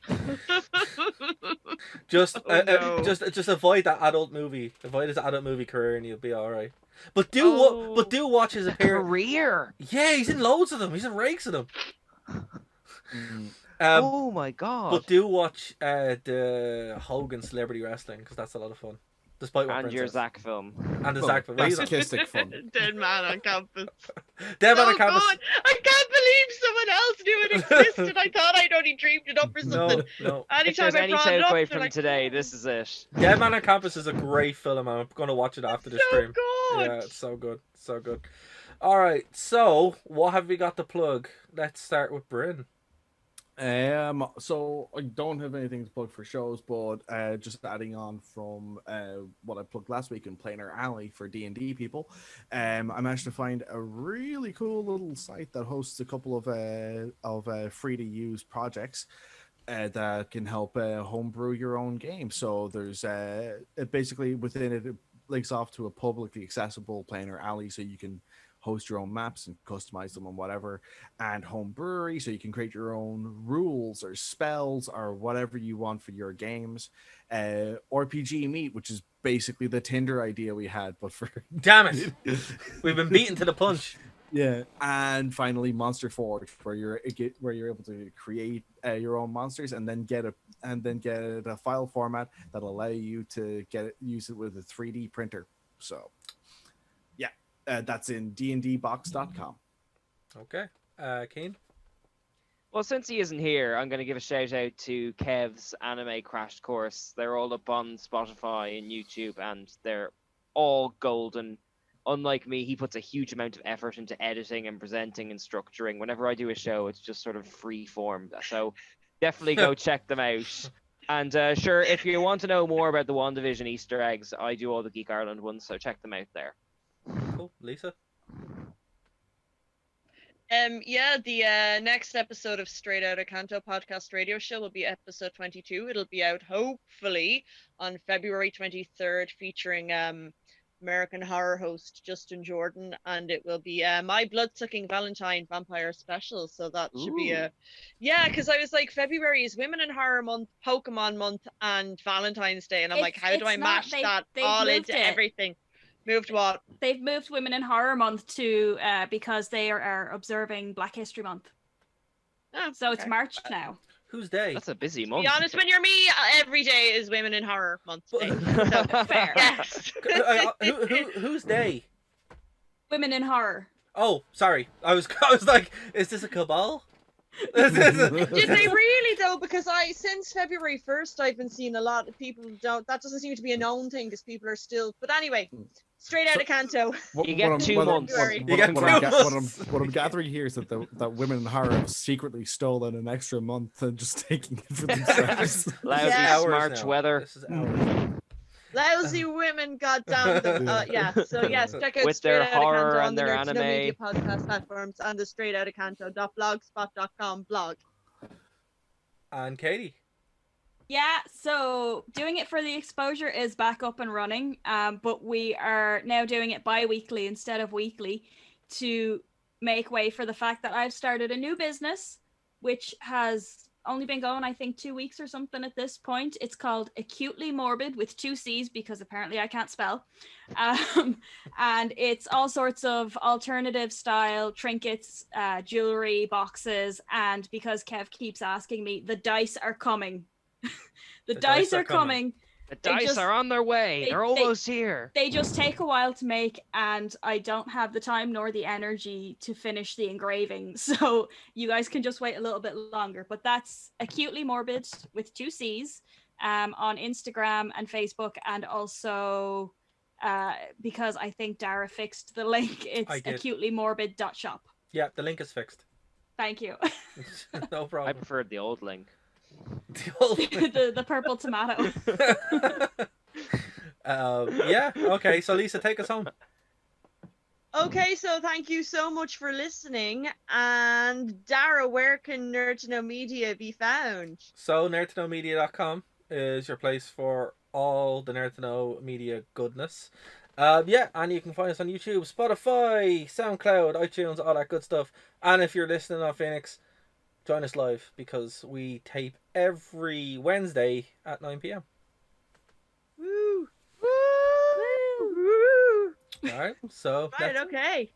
Just
Oh, no.
just avoid that adult movie. Avoid his adult movie career, and you'll be all right. But
Oh.
do watch his appearance.
Career.
Yeah, he's in loads of them. He's in rakes of them.
Oh my god.
But do watch the Hogan Celebrity Wrestling because that's a lot of fun. Despite what
And
Brent
your
says.
Zach film.
And the
Well,
Zach film. He's on-
masochistic fun.
Dead man on campus.
Dead Man
So
on Campus.
good. I can't believe someone else knew it existed. I thought I'd only dreamed it up or something.
No.
If
Anytime
there's
I
any
brought it up,
takeaway
they're
from
like,
today,
"Oh,
this is it.
Dead Man on Campus is a great film. I'm going to watch it after the
so
stream.
good.
Yeah, it's so good. So good. All right. So, what have we got to plug? Let's start with Bryn.
So I don't have anything to plug for shows, but just adding on from what I plugged last week in Planar Alley for D&D people, I managed to find a really cool little site that hosts a couple of free to use projects that can help homebrew your own game. So there's basically within it links off to a publicly accessible Planar Alley, so you can host your own maps and customize them and whatever, and home brewery, so you can create your own rules or spells or whatever you want for your games. RPG Meet, which is basically the Tinder idea we had, but for
Damn it. We've been beaten to the punch.
yeah. And finally Monster Forge, where you're able to create your own monsters and then get a file format that'll allow you to use it with a 3D printer. So that's in dndbox.com.
Okay. Keen?
Well, since he isn't here, I'm going to give a shout out to Kev's Anime Crash Course. They're all up on Spotify and YouTube, and they're all golden. Unlike me, he puts a huge amount of effort into editing and presenting and structuring. Whenever I do a show, it's just sort of free form. So definitely go check them out. And sure, if you want to know more about the WandaVision Easter eggs, I do all the Geek Ireland ones, so check them out there.
Cool. Lisa?
The next episode of Straight Outta Canto podcast radio show will be episode 22. It'll be out hopefully on February 23rd, featuring American Horror host Justin Jordan, and it will be my blood-sucking Valentine vampire special. So that should be because I was like, February is Women in Horror Month, Pokemon Month, and Valentine's Day, and I'm like, how do I mash that all into everything? Moved what?
They've moved Women in Horror Month to because they are observing Black History Month.
Oh,
So it's
okay.
March now.
Who's day?
That's a busy
To
month.
be honest, when you're me, every day is Women in Horror Month day. So,
Fair.
yes.
Who's day?
Women in Horror.
Oh, sorry. I was like, is this a cabal?
Did they really though? Because since February 1st, I've been seeing a lot of people that doesn't seem to be a known thing because people are still. But anyway, Straight Outta Canto.
You get 2 months.
What I'm gathering here is that Women in Horror have secretly stolen an extra month and just taking it for themselves.
Lousy
Yeah.
March weather.
This is ours.
Lousy women, goddamn them. So yes, check out
With
Straight
their
Outta
horror
Canto on
and
the
their
Nerds No
anime.
Media podcast platforms and the straightoutacanto.blogspot.com blog.
And Katie.
Yeah, so Doing It for the Exposure is back up and running, but we are now doing it bi-weekly instead of weekly to make way for the fact that I've started a new business, which has only been going, I think, 2 weeks or something at this point. It's called Acutely Morbid with 2 C's because apparently I can't spell. And it's all sorts of alternative style trinkets, jewelry, boxes. And because Kev keeps asking me, the dice are coming. the dice are coming.
The dice are on their way. They're almost here.
They just take a while to make, and I don't have the time nor the energy to finish the engraving. So you guys can just wait a little bit longer. But that's Acutely Morbid with 2 C's on Instagram and Facebook, and also because I think Dara fixed the link, it's acutelymorbid.shop.
Yeah, the link is fixed.
Thank you.
No problem.
I preferred the old link.
the purple tomato.
Yeah, okay, so Lisa, take us home.
Okay, so thank you so much for listening. And Dara, where can Nerd to Know Media be found?
So nerdtoknowmedia.com is your place for all the Nerd to Know Media goodness. Yeah, and you can find us on YouTube, Spotify, SoundCloud, iTunes, all that good stuff. And if you're listening on Phoenix, join us live because we tape every Wednesday at 9 p.m.
Woo! Woo! Woo!
All right, so
Right, okay.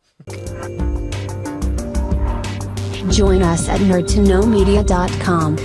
Join us at nerdtoknowmedia.com.